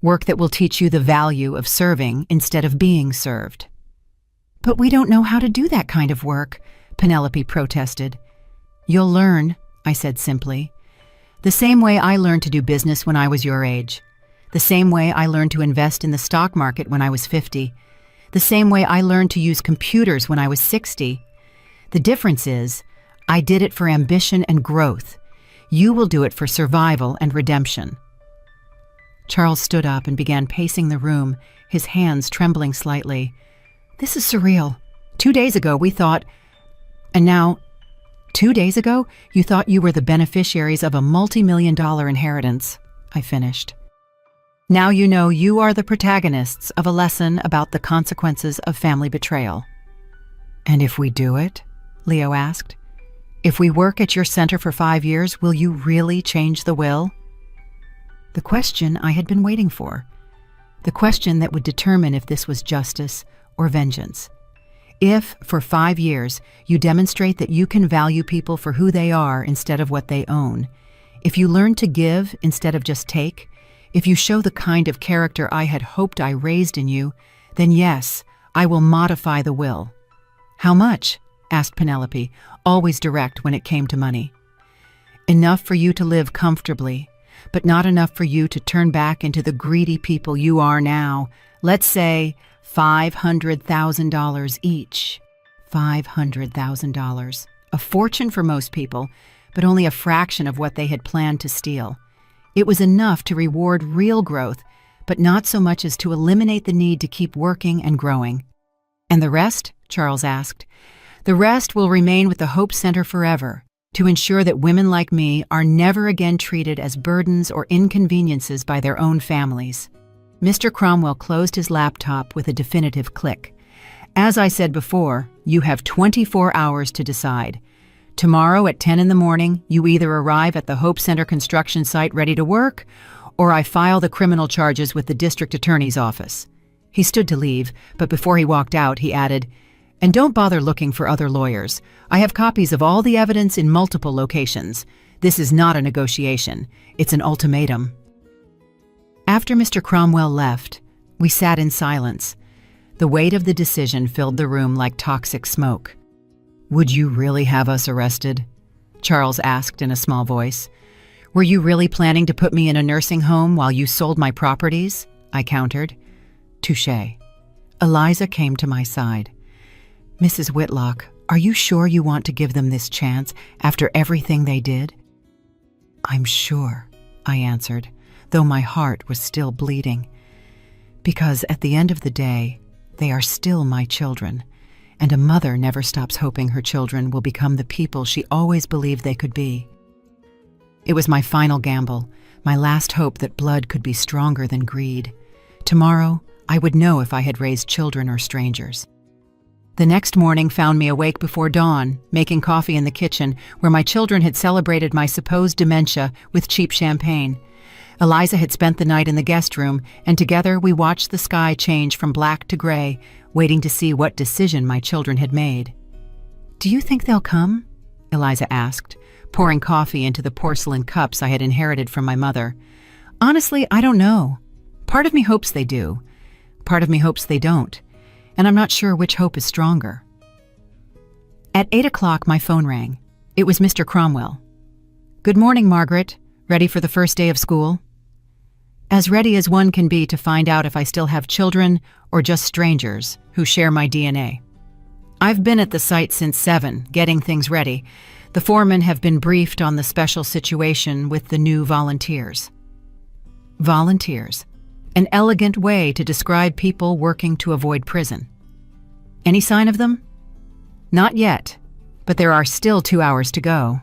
Work that will teach you the value of serving instead of being served." "But we don't know how to do that kind of work," Penelope protested. "You'll learn," I said simply. "The same way I learned to do business when I was your age. The same way I learned to invest in the stock market when I was 50. The same way I learned to use computers when I was 60. The difference is, I did it for ambition and growth. You will do it for survival and redemption." Charles stood up and began pacing the room, his hands trembling slightly. "This is surreal. 2 days ago we thought, and now, 2 days ago you thought you were the beneficiaries of a multi-million-dollar inheritance," I finished. "Now you know you are the protagonists of a lesson about the consequences of family betrayal." "And if we do it?" Leo asked. "If we work at your center for 5 years, will you really change the will?" The question I had been waiting for. The question that would determine if this was justice or vengeance. If, for 5 years, you demonstrate that you can value people for who they are instead of what they own, if you learn to give instead of just take, if you show the kind of character I had hoped I raised in you, then yes, I will modify the will. "How much?" asked Penelope, always direct when it came to money. "Enough for you to live comfortably, but not enough for you to turn back into the greedy people you are now. Let's say $500,000 each." $500,000. A fortune for most people, but only a fraction of what they had planned to steal. It was enough to reward real growth, but not so much as to eliminate the need to keep working and growing. "And the rest?" Charles asked. "The rest will remain with the Hope Center forever, to ensure that women like me are never again treated as burdens or inconveniences by their own families." Mr. Cromwell closed his laptop with a definitive click. "As I said before, you have 24 hours to decide. Tomorrow at 10 in the morning, you either arrive at the Hope Center construction site ready to work, or I file the criminal charges with the district attorney's office. He stood to leave, but before he walked out, he added, "And don't bother looking for other lawyers. I have copies of all the evidence in multiple locations. This is not a negotiation. It's an ultimatum." After Mr. Cromwell left, we sat in silence. The weight of the decision filled the room like toxic smoke. "Would you really have us arrested?" Charles asked in a small voice. "Were you really planning to put me in a nursing home while you sold my properties?" I countered. "Touché." Eliza came to my side. "Mrs. Whitlock, are you sure you want to give them this chance after everything they did?" "I'm sure," I answered, though my heart was still bleeding. "Because at the end of the day, they are still my children, and a mother never stops hoping her children will become the people she always believed they could be." It was my final gamble, my last hope that blood could be stronger than greed. Tomorrow, I would know if I had raised children or strangers. The next morning found me awake before dawn, making coffee in the kitchen, where my children had celebrated my supposed dementia with cheap champagne. Eliza had spent the night in the guest room, and together we watched the sky change from black to gray, waiting to see what decision my children had made. "Do you think they'll come?" Eliza asked, pouring coffee into the porcelain cups I had inherited from my mother. "Honestly, I don't know. Part of me hopes they do. Part of me hopes they don't. And I'm not sure which hope is stronger." At 8 o'clock, my phone rang. It was Mr. Cromwell. "Good morning, Margaret. Ready for the first day of school?" As ready as one can be to find out if I still have children or just strangers who share my DNA. I've been at the site since 7, getting things ready. The foremen have been briefed on the special situation with the new volunteers. Volunteers. An elegant way to describe people working to avoid prison. Any sign of them? Not yet, but there are still 2 hours to go.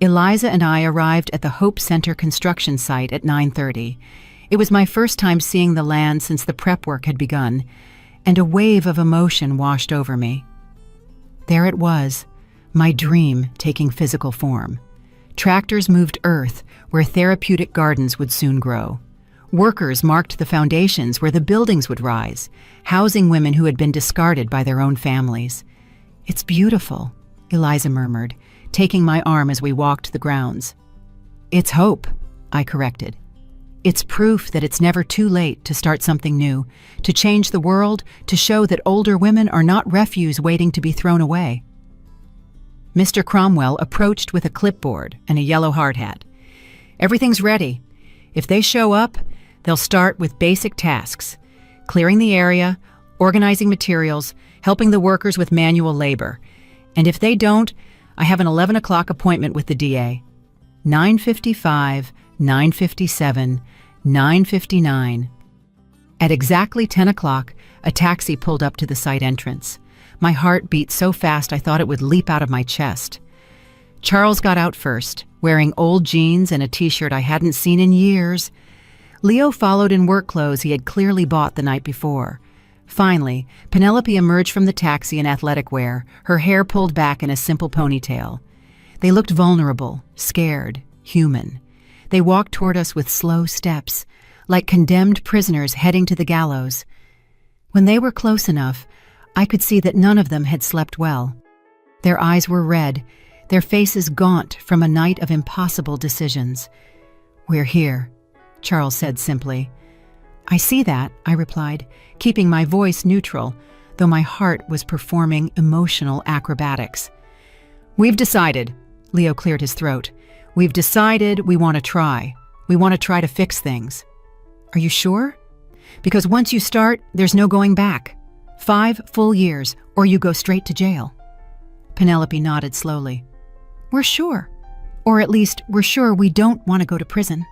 Eliza and I arrived at the Hope Center construction site at 9:30. It was my first time seeing the land since the prep work had begun, and a wave of emotion washed over me. There it was, my dream taking physical form. Tractors moved earth where therapeutic gardens would soon grow. Workers marked the foundations where the buildings would rise, housing women who had been discarded by their own families. "It's beautiful," Eliza murmured, taking my arm as we walked the grounds. "It's hope," I corrected. "It's proof that it's never too late to start something new, to change the world, to show that older women are not refuse waiting to be thrown away." Mr. Cromwell approached with a clipboard and a yellow hard hat. "Everything's ready. If they show up, they'll start with basic tasks: clearing the area, organizing materials, helping the workers with manual labor. And if they don't, I have an 11 o'clock appointment with the DA. 9:55, 9:57, 9:59. At exactly 10 o'clock, a taxi pulled up to the site entrance. My heart beat so fast I thought it would leap out of my chest. Charles got out first, wearing old jeans and a t-shirt I hadn't seen in years. Leo followed in work clothes he had clearly bought the night before. Finally, Penelope emerged from the taxi in athletic wear, her hair pulled back in a simple ponytail. They looked vulnerable, scared, human. They walked toward us with slow steps, like condemned prisoners heading to the gallows. When they were close enough, I could see that none of them had slept well. Their eyes were red, their faces gaunt from a night of impossible decisions. "We're here," Charles said simply. "I see that," I replied, keeping my voice neutral, though my heart was performing emotional acrobatics. "We've decided," Leo cleared his throat. "We've decided we want to try. We want to try to fix things." "Are you sure?" "Because once you start, there's no going back. 5 full years, or you go straight to jail." Penelope nodded slowly. "We're sure. Or at least, we're sure we don't want to go to prison."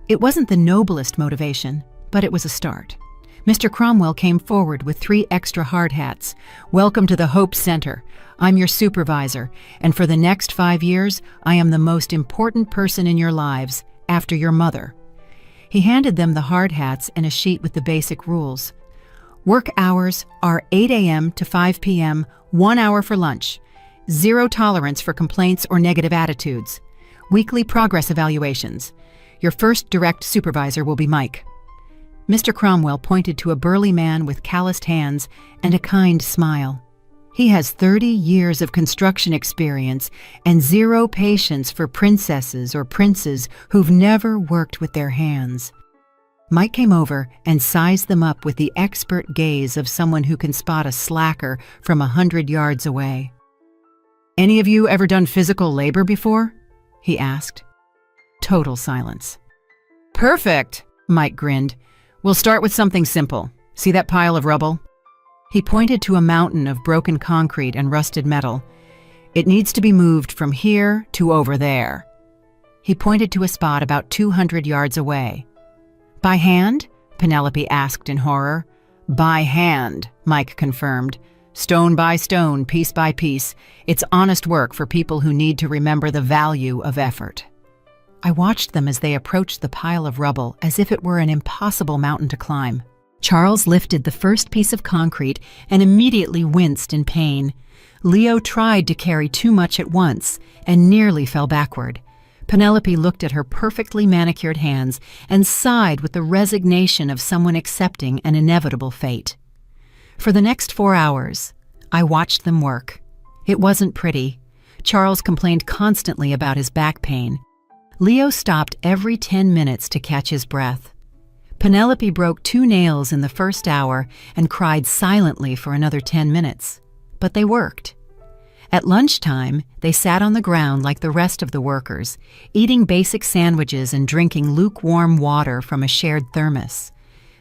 It wasn't the noblest motivation, but it was a start. Mr. Cromwell came forward with 3 extra hard hats. "Welcome to the Hope Center. I'm your supervisor, and for the next 5 years, I am the most important person in your lives, after your mother." He handed them the hard hats and a sheet with the basic rules. Work hours are 8 a.m. to 5 p.m., 1 hour for lunch. 0 tolerance for complaints or negative attitudes. Weekly progress evaluations. Your first direct supervisor will be Mike. Mr. Cromwell pointed to a burly man with calloused hands and a kind smile. He has 30 years of construction experience and zero patience for princesses or princes who've never worked with their hands. Mike came over and sized them up with the expert gaze of someone who can spot a slacker from 100 yards away. "Any of you ever done physical labor before?" he asked. Total silence. "Perfect," Mike grinned. "We'll start with something simple. See that pile of rubble?" He pointed to a mountain of broken concrete and rusted metal. "It needs to be moved from here to over there." He pointed to a spot about 200 yards away. "By hand?" Penelope asked in horror. "By hand," Mike confirmed. "Stone by stone, piece by piece. It's honest work for people who need to remember the value of effort." I watched them as they approached the pile of rubble as if it were an impossible mountain to climb. Charles lifted the first piece of concrete and immediately winced in pain. Leo tried to carry too much at once and nearly fell backward. Penelope looked at her perfectly manicured hands and sighed with the resignation of someone accepting an inevitable fate. For the next 4 hours, I watched them work. It wasn't pretty. Charles complained constantly about his back pain. Leo stopped every 10 minutes to catch his breath. Penelope broke 2 nails in the first hour and cried silently for another 10 minutes. But they worked. At lunchtime, they sat on the ground like the rest of the workers, eating basic sandwiches and drinking lukewarm water from a shared thermos.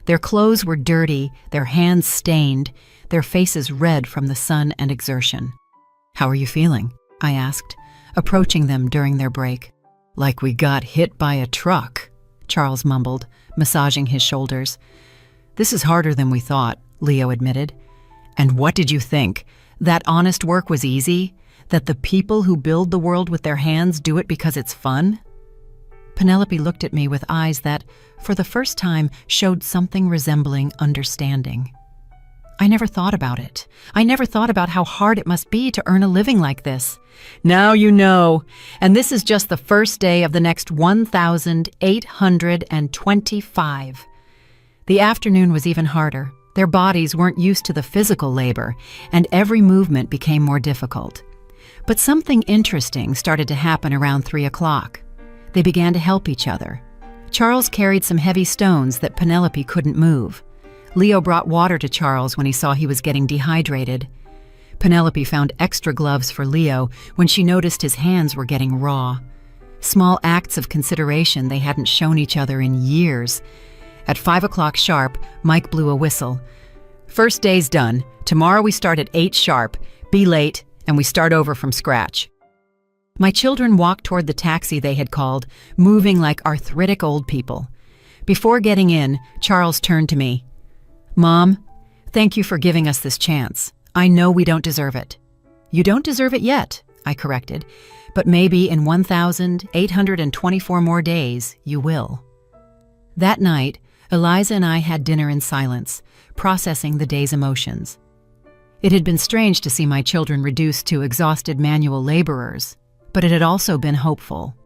Their clothes were dirty, their hands stained, their faces red from the sun and exertion. "How are you feeling?" I asked, approaching them during their break. "Like we got hit by a truck," Charles mumbled, massaging his shoulders. "This is harder than we thought," Leo admitted. "And what did you think? That honest work was easy? That the people who build the world with their hands do it because it's fun?" Penelope looked at me with eyes that, for the first time, showed something resembling understanding. "I never thought about it. I never thought about how hard it must be to earn a living like this. Now you know. And this is just the first day of the next 1,825. The afternoon was even harder. Their bodies weren't used to the physical labor, and every movement became more difficult. But something interesting started to happen around 3 o'clock. They began to help each other. Charles carried some heavy stones that Penelope couldn't move. Leo brought water to Charles when he saw he was getting dehydrated. Penelope found extra gloves for Leo when she noticed his hands were getting raw. Small acts of consideration they hadn't shown each other in years. At 5 o'clock sharp, Mike blew a whistle. "First day's done. Tomorrow we start at 8 sharp. Be late, and we start over from scratch." My children walked toward the taxi they had called, moving like arthritic old people. Before getting in, Charles turned to me. "Mom, thank you for giving us this chance. I know we don't deserve it." "You don't deserve it yet," I corrected, "but maybe in 1,824 more days, you will." That night, Eliza and I had dinner in silence, processing the day's emotions. It had been strange to see my children reduced to exhausted manual laborers, but it had also been hopeful.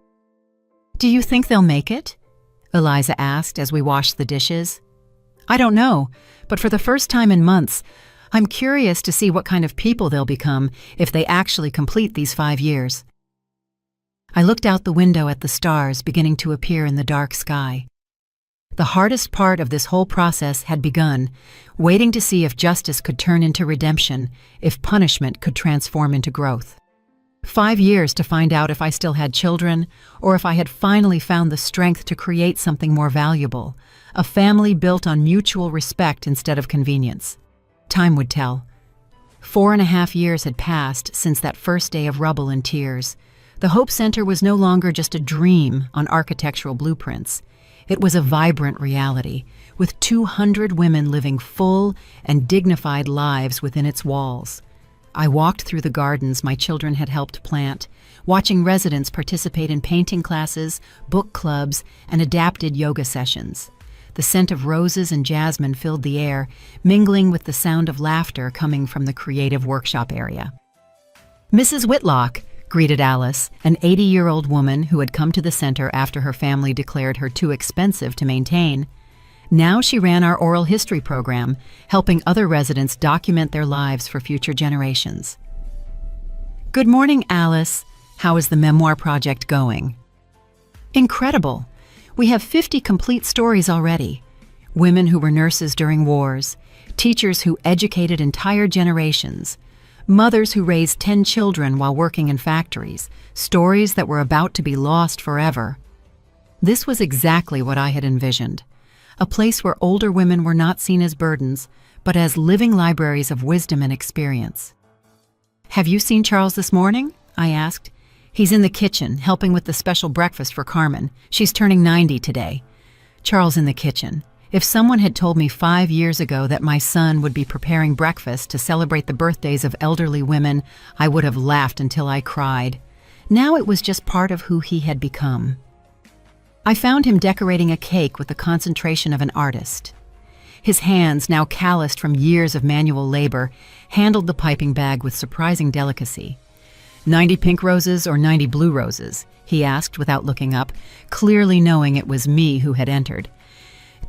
"Do you think they'll make it?" Eliza asked as we washed the dishes. "I don't know, but for the first time in months, I'm curious to see what kind of people they'll become if they actually complete these 5 years." I looked out the window at the stars beginning to appear in the dark sky. The hardest part of this whole process had begun, waiting to see if justice could turn into redemption, if punishment could transform into growth. 5 years to find out if I still had children, or if I had finally found the strength to create something more valuable, a family built on mutual respect instead of convenience. Time would tell. 4.5 years had passed since that first day of rubble and tears. The Hope Center was no longer just a dream on architectural blueprints. It was a vibrant reality, with 200 women living full and dignified lives within its walls. I walked through the gardens my children had helped plant, watching residents participate in painting classes, book clubs, and adapted yoga sessions. The scent of roses and jasmine filled the air, mingling with the sound of laughter coming from the creative workshop area. "Mrs. Whitlock," greeted Alice, an 80-year-old woman who had come to the center after her family declared her too expensive to maintain. Now she ran our oral history program, helping other residents document their lives for future generations. Good morning, Alice. How is the memoir project going? Incredible. We have 50 complete stories already. Women who were nurses during wars, teachers who educated entire generations, mothers who raised 10 children while working in factories, stories that were about to be lost forever. This was exactly what I had envisioned, a place where older women were not seen as burdens, but as living libraries of wisdom and experience. Have you seen Charles this morning? I asked. He's in the kitchen, helping with the special breakfast for Carmen. She's turning 90 today. Charles in the kitchen. If someone had told me 5 years ago that my son would be preparing breakfast to celebrate the birthdays of elderly women, I would have laughed until I cried. Now it was just part of who he had become. I found him decorating a cake with the concentration of an artist. His hands, now calloused from years of manual labor, handled the piping bag with surprising delicacy. 90 pink roses or 90 blue roses? He asked without looking up, clearly knowing it was me who had entered.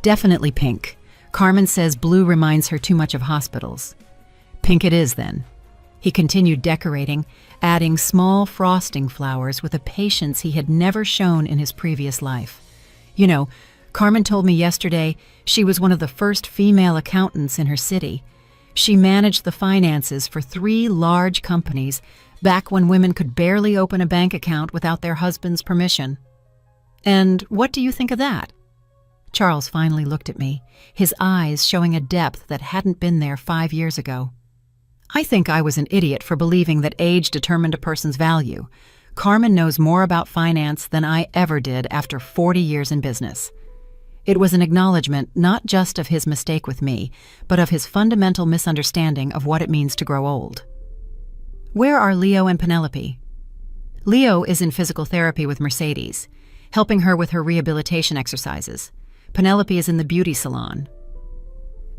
Definitely pink. Carmen says blue reminds her too much of hospitals. Pink it is, then. He continued decorating, adding small frosting flowers with a patience he had never shown in his previous life. You know, Carmen told me yesterday she was one of the first female accountants in her city. She managed the finances for 3 large companies back when women could barely open a bank account without their husband's permission. And what do you think of that? Charles finally looked at me, his eyes showing a depth that hadn't been there 5 years ago. I think I was an idiot for believing that age determined a person's value. Carmen knows more about finance than I ever did after 40 years in business. It was an acknowledgement not just of his mistake with me, but of his fundamental misunderstanding of what it means to grow old. Where are Leo and Penelope? Leo is in physical therapy with Mercedes, helping her with her rehabilitation exercises. Penelope is in the beauty salon.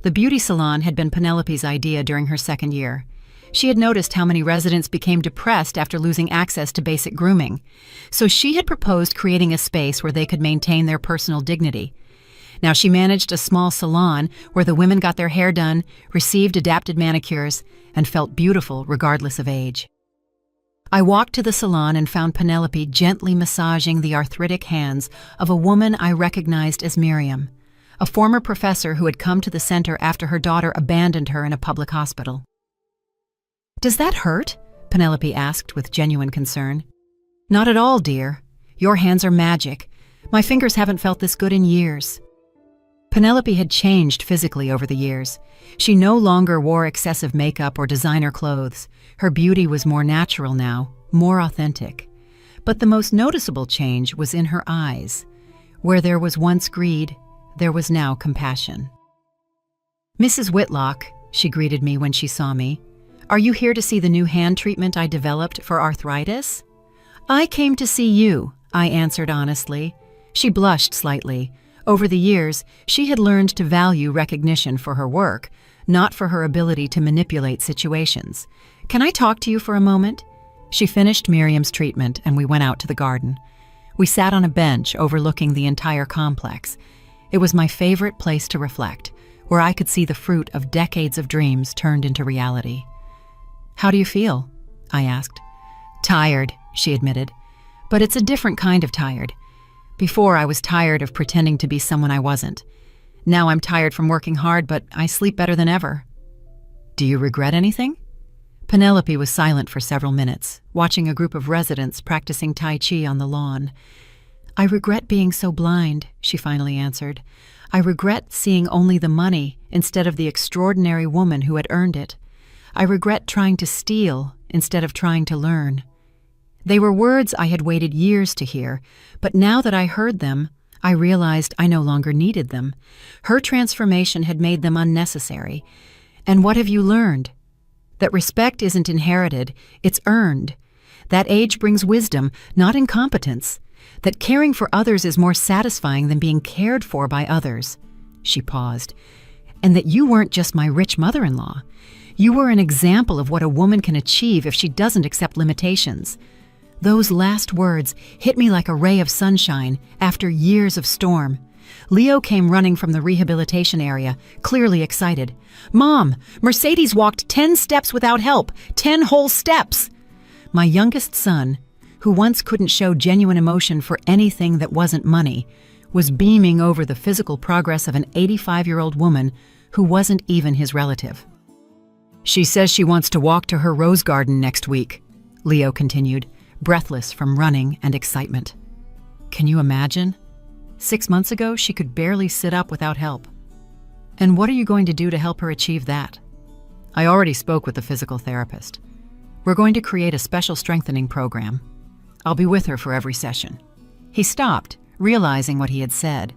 The beauty salon had been Penelope's idea during her 2nd year. She had noticed how many residents became depressed after losing access to basic grooming, so she had proposed creating a space where they could maintain their personal dignity. Now she managed a small salon where the women got their hair done, received adapted manicures, and felt beautiful regardless of age. I walked to the salon and found Penelope gently massaging the arthritic hands of a woman I recognized as Miriam, a former professor who had come to the center after her daughter abandoned her in a public hospital. "Does that hurt?" Penelope asked with genuine concern. "Not at all, dear. Your hands are magic. My fingers haven't felt this good in years." Penelope had changed physically over the years. She no longer wore excessive makeup or designer clothes. Her beauty was more natural now, more authentic. But the most noticeable change was in her eyes. Where there was once greed, there was now compassion. "Mrs. Whitlock," she greeted me when she saw me, "are you here to see the new hand treatment I developed for arthritis?" "I came to see you," I answered honestly. She blushed slightly. Over the years, she had learned to value recognition for her work, not for her ability to manipulate situations. "Can I talk to you for a moment?" She finished Miriam's treatment and we went out to the garden. We sat on a bench overlooking the entire complex. It was my favorite place to reflect, where I could see the fruit of decades of dreams turned into reality. "How do you feel?" I asked. "Tired," she admitted. "But it's a different kind of tired. Before, I was tired of pretending to be someone I wasn't. Now I'm tired from working hard, but I sleep better than ever." "Do you regret anything?" Penelope was silent for several minutes, watching a group of residents practicing Tai Chi on the lawn. "I regret being so blind," she finally answered. "I regret seeing only the money instead of the extraordinary woman who had earned it. I regret trying to steal instead of trying to learn." They were words I had waited years to hear, but now that I heard them, I realized I no longer needed them. Her transformation had made them unnecessary. And what have you learned? That respect isn't inherited, it's earned. That age brings wisdom, not incompetence. That caring for others is more satisfying than being cared for by others. She paused. And that you weren't just my rich mother-in-law. You were an example of what a woman can achieve if she doesn't accept limitations. Those last words hit me like a ray of sunshine after years of storm. Leo came running from the rehabilitation area, clearly excited. "Mom, Mercedes walked 10 steps without help, 10 whole steps!" My youngest son, who once couldn't show genuine emotion for anything that wasn't money, was beaming over the physical progress of an 85-year-old woman who wasn't even his relative. "She says she wants to walk to her rose garden next week," Leo continued, breathless from running and excitement. Can you imagine? 6 months ago, she could barely sit up without help. And what are you going to do to help her achieve that? I already spoke with the physical therapist. We're going to create a special strengthening program. I'll be with her for every session. He stopped, realizing what he had said.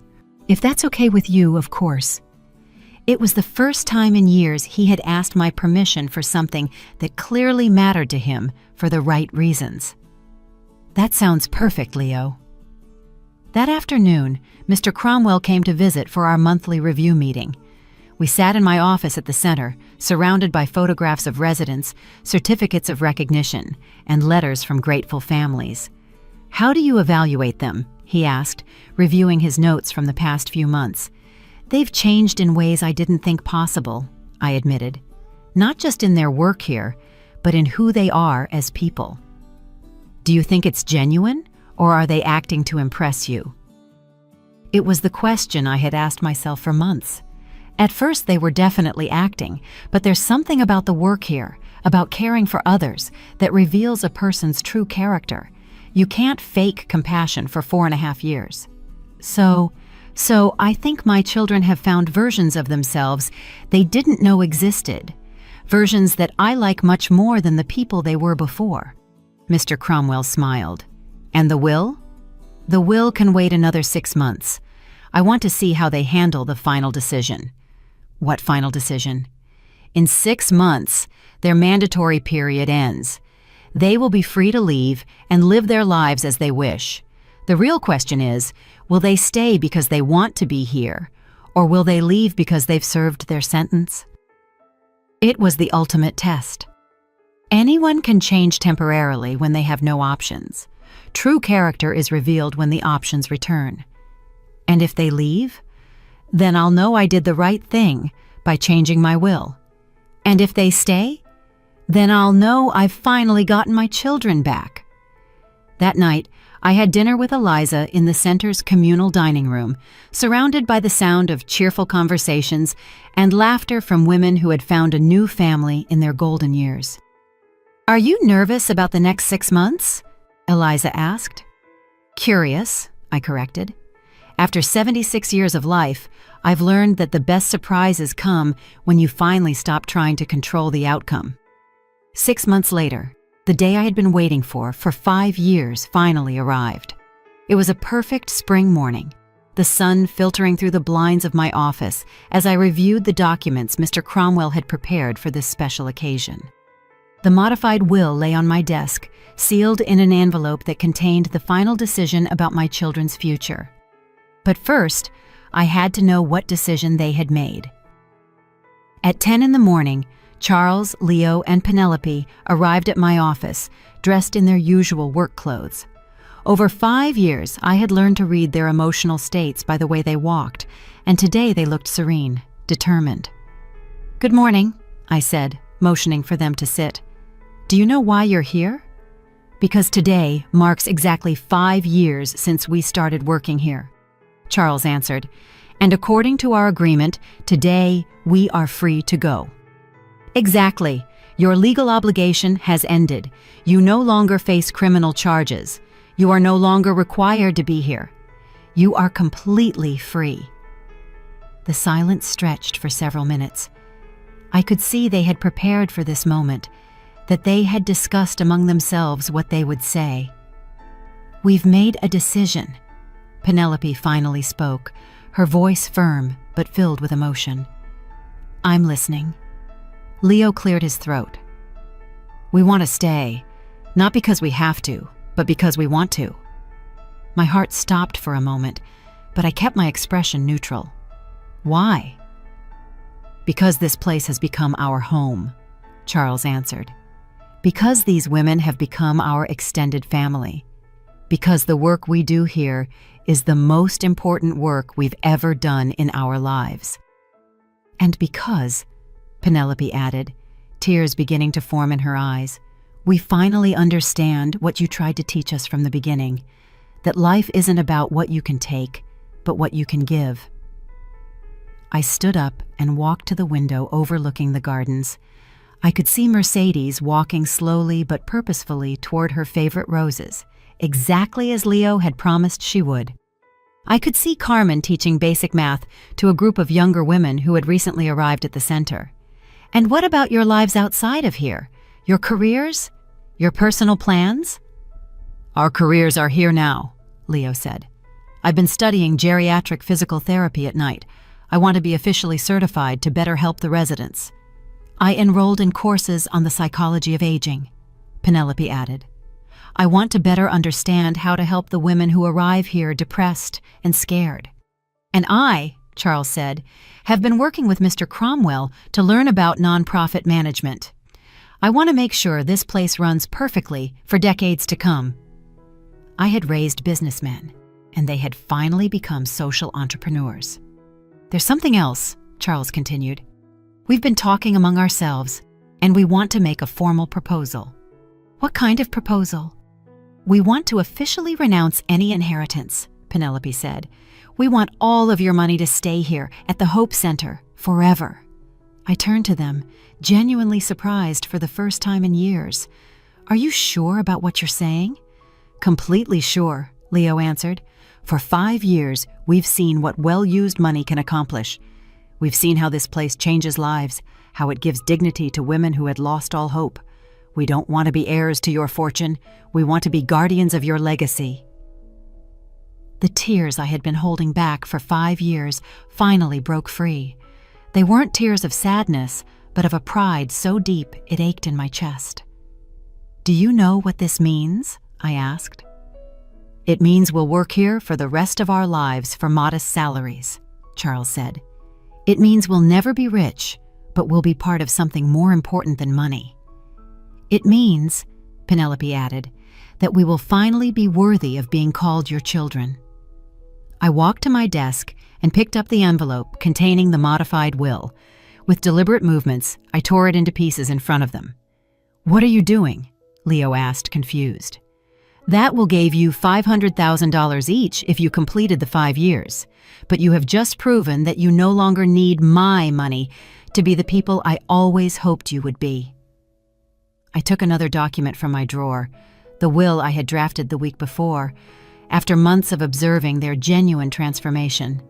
If that's okay with you, of course. It was the first time in years he had asked my permission for something that clearly mattered to him for the right reasons. That sounds perfect, Leo. That afternoon, Mr. Cromwell came to visit for our monthly review meeting. We sat in my office at the center, surrounded by photographs of residents, certificates of recognition, and letters from grateful families. "How do you evaluate them?" he asked, reviewing his notes from the past few months. "They've changed in ways I didn't think possible," I admitted. "Not just in their work here, but in who they are as people." "Do you think it's genuine, or are they acting to impress you?" It was the question I had asked myself for months. At first, they were definitely acting, but there's something about the work here, about caring for others, that reveals a person's true character. You can't fake compassion for 4.5 years. So I think my children have found versions of themselves they didn't know existed, versions that I like much more than the people they were before. Mr. Cromwell smiled. "And the will?" "The will can wait another 6 months. I want to see how they handle the final decision." "What final decision?" "In 6 months, their mandatory period ends. They will be free to leave and live their lives as they wish. The real question is, will they stay because they want to be here, or will they leave because they've served their sentence?" It was the ultimate test. Anyone can change temporarily when they have no options. True character is revealed when the options return. And if they leave, then I'll know I did the right thing by changing my will. And if they stay, then I'll know I've finally gotten my children back. That night, I had dinner with Eliza in the center's communal dining room, surrounded by the sound of cheerful conversations and laughter from women who had found a new family in their golden years. "Are you nervous about the next 6 months?" Eliza asked. "Curious," I corrected. After 76 years of life, I've learned that the best surprises come when you finally stop trying to control the outcome. 6 months later, the day I had been waiting for 5 years finally arrived. It was a perfect spring morning, the sun filtering through the blinds of my office as I reviewed the documents Mr. Cromwell had prepared for this special occasion. The modified will lay on my desk, sealed in an envelope that contained the final decision about my children's future. But first, I had to know what decision they had made. At 10 in the morning, Charles, Leo, and Penelope arrived at my office, dressed in their usual work clothes. Over 5 years, I had learned to read their emotional states by the way they walked, and today they looked serene, determined. "Good morning," I said, motioning for them to sit. "Do you know why you're here?" "Because today marks exactly 5 years since we started working here," Charles answered. "And according to our agreement, today we are free to go." "Exactly. Your legal obligation has ended. You no longer face criminal charges. You are no longer required to be here. You are completely free." The silence stretched for several minutes. I could see they had prepared for this moment, that they had discussed among themselves what they would say. "We've made a decision," Penelope finally spoke, her voice firm but filled with emotion. "I'm listening." Leo cleared his throat. "We want to stay, not because we have to, but because we want to." My heart stopped for a moment, but I kept my expression neutral. "Why?" "Because this place has become our home," Charles answered. "Because these women have become our extended family. Because the work we do here is the most important work we've ever done in our lives. And because, Penelope added, tears beginning to form in her eyes, we finally understand what you tried to teach us from the beginning, that life isn't about what you can take, but what you can give. I stood up and walked to the window overlooking the gardens. I could see Mercedes walking slowly but purposefully toward her favorite roses, exactly as Leo had promised she would. I could see Carmen teaching basic math to a group of younger women who had recently arrived at the center. And what about your lives outside of here? Your careers? Your personal plans? Our careers are here now, Leo said. I've been studying geriatric physical therapy at night. I want to be officially certified to better help the residents. I enrolled in courses on the psychology of aging, Penelope added. I want to better understand how to help the women who arrive here depressed and scared. And I, Charles said, have been working with Mr. Cromwell to learn about nonprofit management. I want to make sure this place runs perfectly for decades to come. I had raised businessmen, and they had finally become social entrepreneurs. There's something else, Charles continued. We've been talking among ourselves, and we want to make a formal proposal. What kind of proposal? We want to officially renounce any inheritance, Penelope said. We want all of your money to stay here at the Hope Center forever. I turned to them, genuinely surprised for the first time in years. Are you sure about what you're saying? Completely sure, Leo answered. For 5 years, we've seen what well-used money can accomplish. We've seen how this place changes lives, how it gives dignity to women who had lost all hope. We don't want to be heirs to your fortune. We want to be guardians of your legacy. The tears I had been holding back for 5 years finally broke free. They weren't tears of sadness, but of a pride so deep it ached in my chest. Do you know what this means? I asked. It means we'll work here for the rest of our lives for modest salaries, Charles said. It means we'll never be rich, but we'll be part of something more important than money. It means, Penelope added, that we will finally be worthy of being called your children. I walked to my desk and picked up the envelope containing the modified will. With deliberate movements, I tore it into pieces in front of them. What are you doing? Leo asked, confused. That will give you $500,000 each if you completed the 5 years, but you have just proven that you no longer need my money to be the people I always hoped you would be. I took another document from my drawer, the will I had drafted the week before, after months of observing their genuine transformation.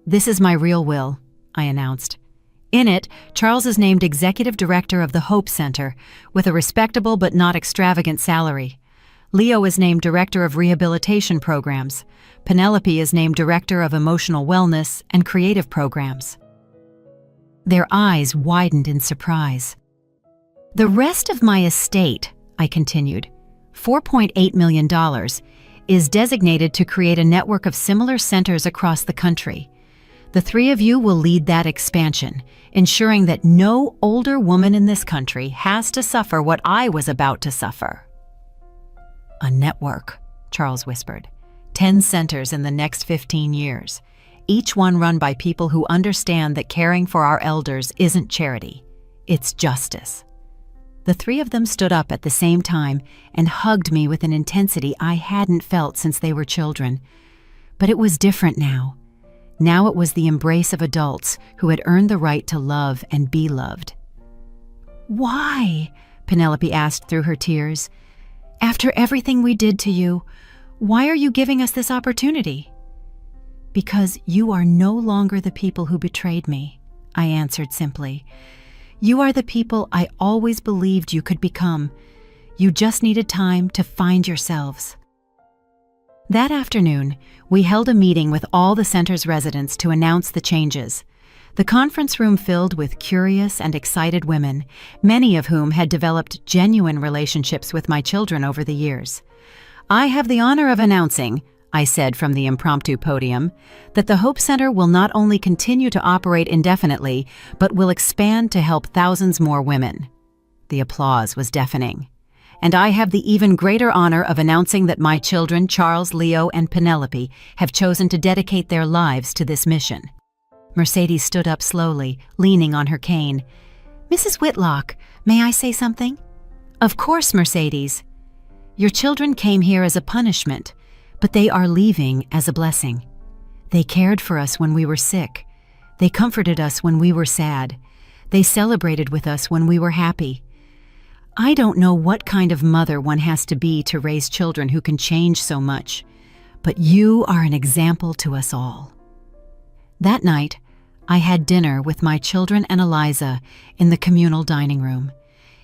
This is my real will, I announced. In it, Charles is named Executive Director of the Hope Center, with a respectable but not extravagant salary. Leo is named Director of Rehabilitation Programs. Penelope is named Director of Emotional Wellness and Creative Programs. Their eyes widened in surprise. The rest of my estate, I continued, $4.8 million, is designated to create a network of similar centers across the country. The 3 of you will lead that expansion, ensuring that no older woman in this country has to suffer what I was about to suffer. A network, Charles whispered. 10 centers in the next 15 years, each one run by people who understand that caring for our elders isn't charity, it's justice. The 3 of them stood up at the same time and hugged me with an intensity I hadn't felt since they were children. But it was different now. Now it was the embrace of adults who had earned the right to love and be loved. Why? Penelope asked through her tears. After everything we did to you, why are you giving us this opportunity? Because you are no longer the people who betrayed me, I answered simply. You are the people I always believed you could become. You just needed time to find yourselves. That afternoon, we held a meeting with all the center's residents to announce the changes. The conference room filled with curious and excited women, many of whom had developed genuine relationships with my children over the years. I have the honor of announcing, I said from the impromptu podium, that the Hope Center will not only continue to operate indefinitely, but will expand to help thousands more women. The applause was deafening. And I have the even greater honor of announcing that my children, Charles, Leo, and Penelope, have chosen to dedicate their lives to this mission. Mercedes stood up slowly, leaning on her cane. Mrs. Whitlock, may I say something? Of course, Mercedes. Your children came here as a punishment, but they are leaving as a blessing. They cared for us when we were sick. They comforted us when we were sad. They celebrated with us when we were happy. I don't know what kind of mother one has to be to raise children who can change so much, but you are an example to us all. That night, I had dinner with my children and Eliza in the communal dining room.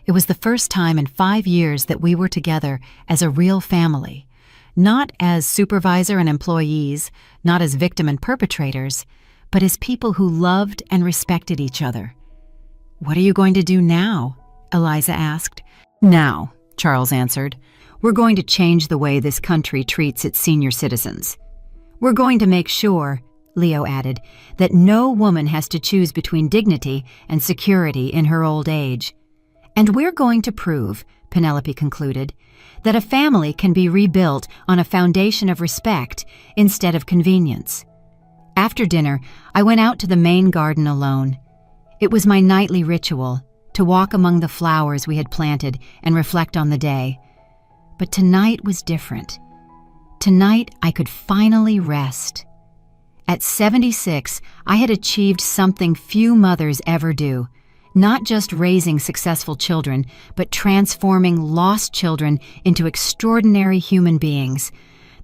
It was the first time in 5 years that we were together as a real family, not as supervisor and employees, not as victim and perpetrators, but as people who loved and respected each other. What are you going to do now? Eliza asked. Now, Charles answered, we're going to change the way this country treats its senior citizens. We're going to make sure, Leo added, that no woman has to choose between dignity and security in her old age. And we're going to prove, Penelope concluded, that a family can be rebuilt on a foundation of respect instead of convenience. After dinner, I went out to the main garden alone. It was my nightly ritual, to walk among the flowers we had planted and reflect on the day. But tonight was different. Tonight I could finally rest. At 76, I had achieved something few mothers ever do, not just raising successful children, but transforming lost children into extraordinary human beings.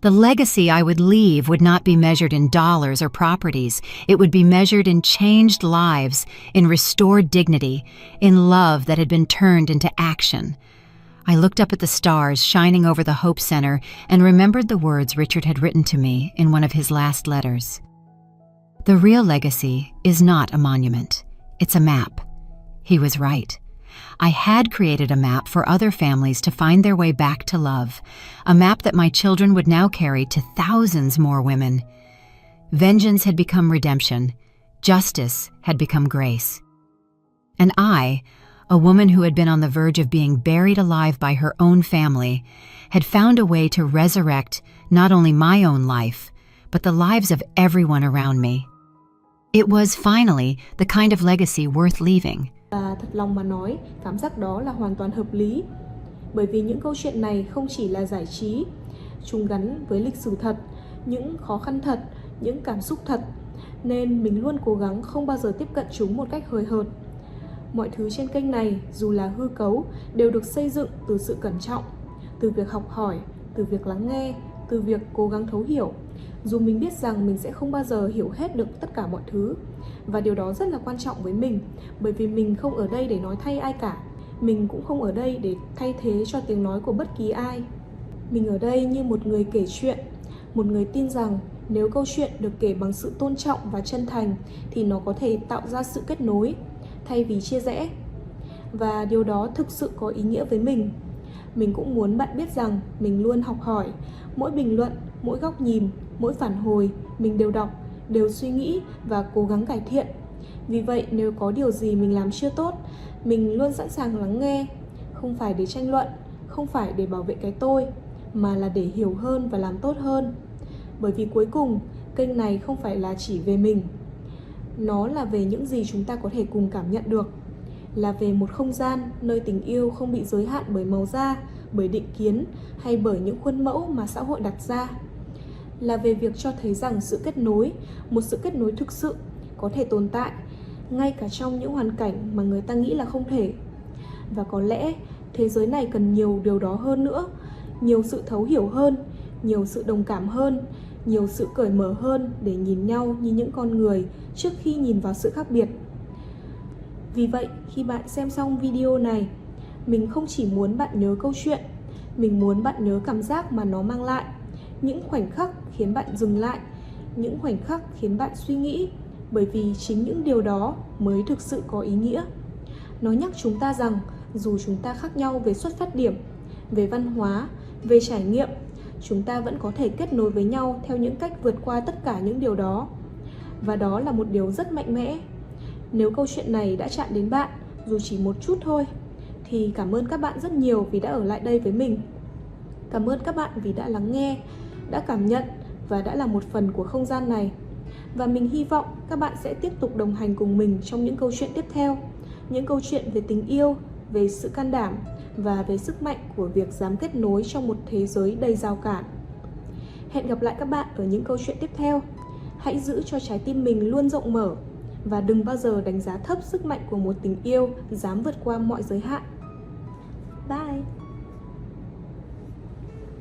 The legacy I would leave would not be measured in dollars or properties. It would be measured in changed lives, in restored dignity, in love that had been turned into action. I looked up at the stars shining over the Hope Center and remembered the words Richard had written to me in one of his last letters. The real legacy is not a monument. It's a map. He was right. I had created a map for other families to find their way back to love, a map that my children would now carry to thousands more women. Vengeance had become redemption. Justice had become grace. And I, a woman who had been on the verge of being buried alive by her own family, had found a way to resurrect not only my own life, but the lives of everyone around me. It was finally the kind of legacy worth leaving. Và thật lòng mà nói, cảm giác đó là hoàn toàn hợp lý. Bởi vì những câu chuyện này không chỉ là giải trí, chúng gắn với lịch sử thật, những khó khăn thật, những cảm xúc thật. Nên mình luôn cố gắng không bao giờ tiếp cận chúng một cách hời hợt. Mọi thứ trên kênh này, dù là hư cấu, đều được xây dựng từ sự cẩn trọng, từ việc học hỏi, từ việc lắng nghe, từ việc cố gắng thấu hiểu. Dù mình biết rằng mình sẽ không bao giờ hiểu hết được tất cả mọi thứ. Và điều đó rất là quan trọng với mình, bởi vì mình không ở đây để nói thay ai cả. Mình cũng không ở đây để thay thế cho tiếng nói của bất kỳ ai. Mình ở đây như một người kể chuyện, một người tin rằng nếu câu chuyện được kể bằng sự tôn trọng và chân thành thì nó có thể tạo ra sự kết nối, thay vì chia rẽ. Và điều đó thực sự có ý nghĩa với mình. Mình cũng muốn bạn biết rằng mình luôn học hỏi. Mỗi bình luận, mỗi góc nhìn, mỗi phản hồi, mình đều đọc, đều suy nghĩ và cố gắng cải thiện. Vì vậy nếu có điều gì mình làm chưa tốt, mình luôn sẵn sàng lắng nghe. Không phải để tranh luận, không phải để bảo vệ cái tôi, mà là để hiểu hơn và làm tốt hơn. Bởi vì cuối cùng, kênh này không phải là chỉ về mình. Nó là về những gì chúng ta có thể cùng cảm nhận được. Là về một không gian nơi tình yêu không bị giới hạn bởi màu da, bởi định kiến hay bởi những khuôn mẫu mà xã hội đặt ra. Là về việc cho thấy rằng sự kết nối, một sự kết nối thực sự có thể tồn tại ngay cả trong những hoàn cảnh mà người ta nghĩ là không thể. Và có lẽ thế giới này cần nhiều điều đó hơn nữa, nhiều sự thấu hiểu hơn, nhiều sự đồng cảm hơn, nhiều sự cởi mở hơn để nhìn nhau như những con người trước khi nhìn vào sự khác biệt. Vì vậy, khi bạn xem xong video này, mình không chỉ muốn bạn nhớ câu chuyện, mình muốn bạn nhớ cảm giác mà nó mang lại, những khoảnh khắc khiến bạn dừng lại, những khoảnh khắc khiến bạn suy nghĩ, bởi vì chính những điều đó mới thực sự có ý nghĩa. Nó nhắc chúng ta rằng dù chúng ta khác nhau về xuất phát điểm, về văn hóa, về trải nghiệm, chúng ta vẫn có thể kết nối với nhau theo những cách vượt qua tất cả những điều đó. Và đó là một điều rất mạnh mẽ. Nếu câu chuyện này đã chạm đến bạn, dù chỉ một chút thôi, thì cảm ơn các bạn rất nhiều vì đã ở lại đây với mình. Cảm ơn các bạn vì đã lắng nghe, đã cảm nhận và đã là một phần của không gian này. Và mình hy vọng các bạn sẽ tiếp tục đồng hành cùng mình trong những câu chuyện tiếp theo. Những câu chuyện về tình yêu, về sự can đảm và về sức mạnh của việc dám kết nối trong một thế giới đầy rào cản. Hẹn gặp lại các bạn ở những câu chuyện tiếp theo. Hãy giữ cho trái tim mình luôn rộng mở và đừng bao giờ đánh giá thấp sức mạnh của một tình yêu dám vượt qua mọi giới hạn. Bye!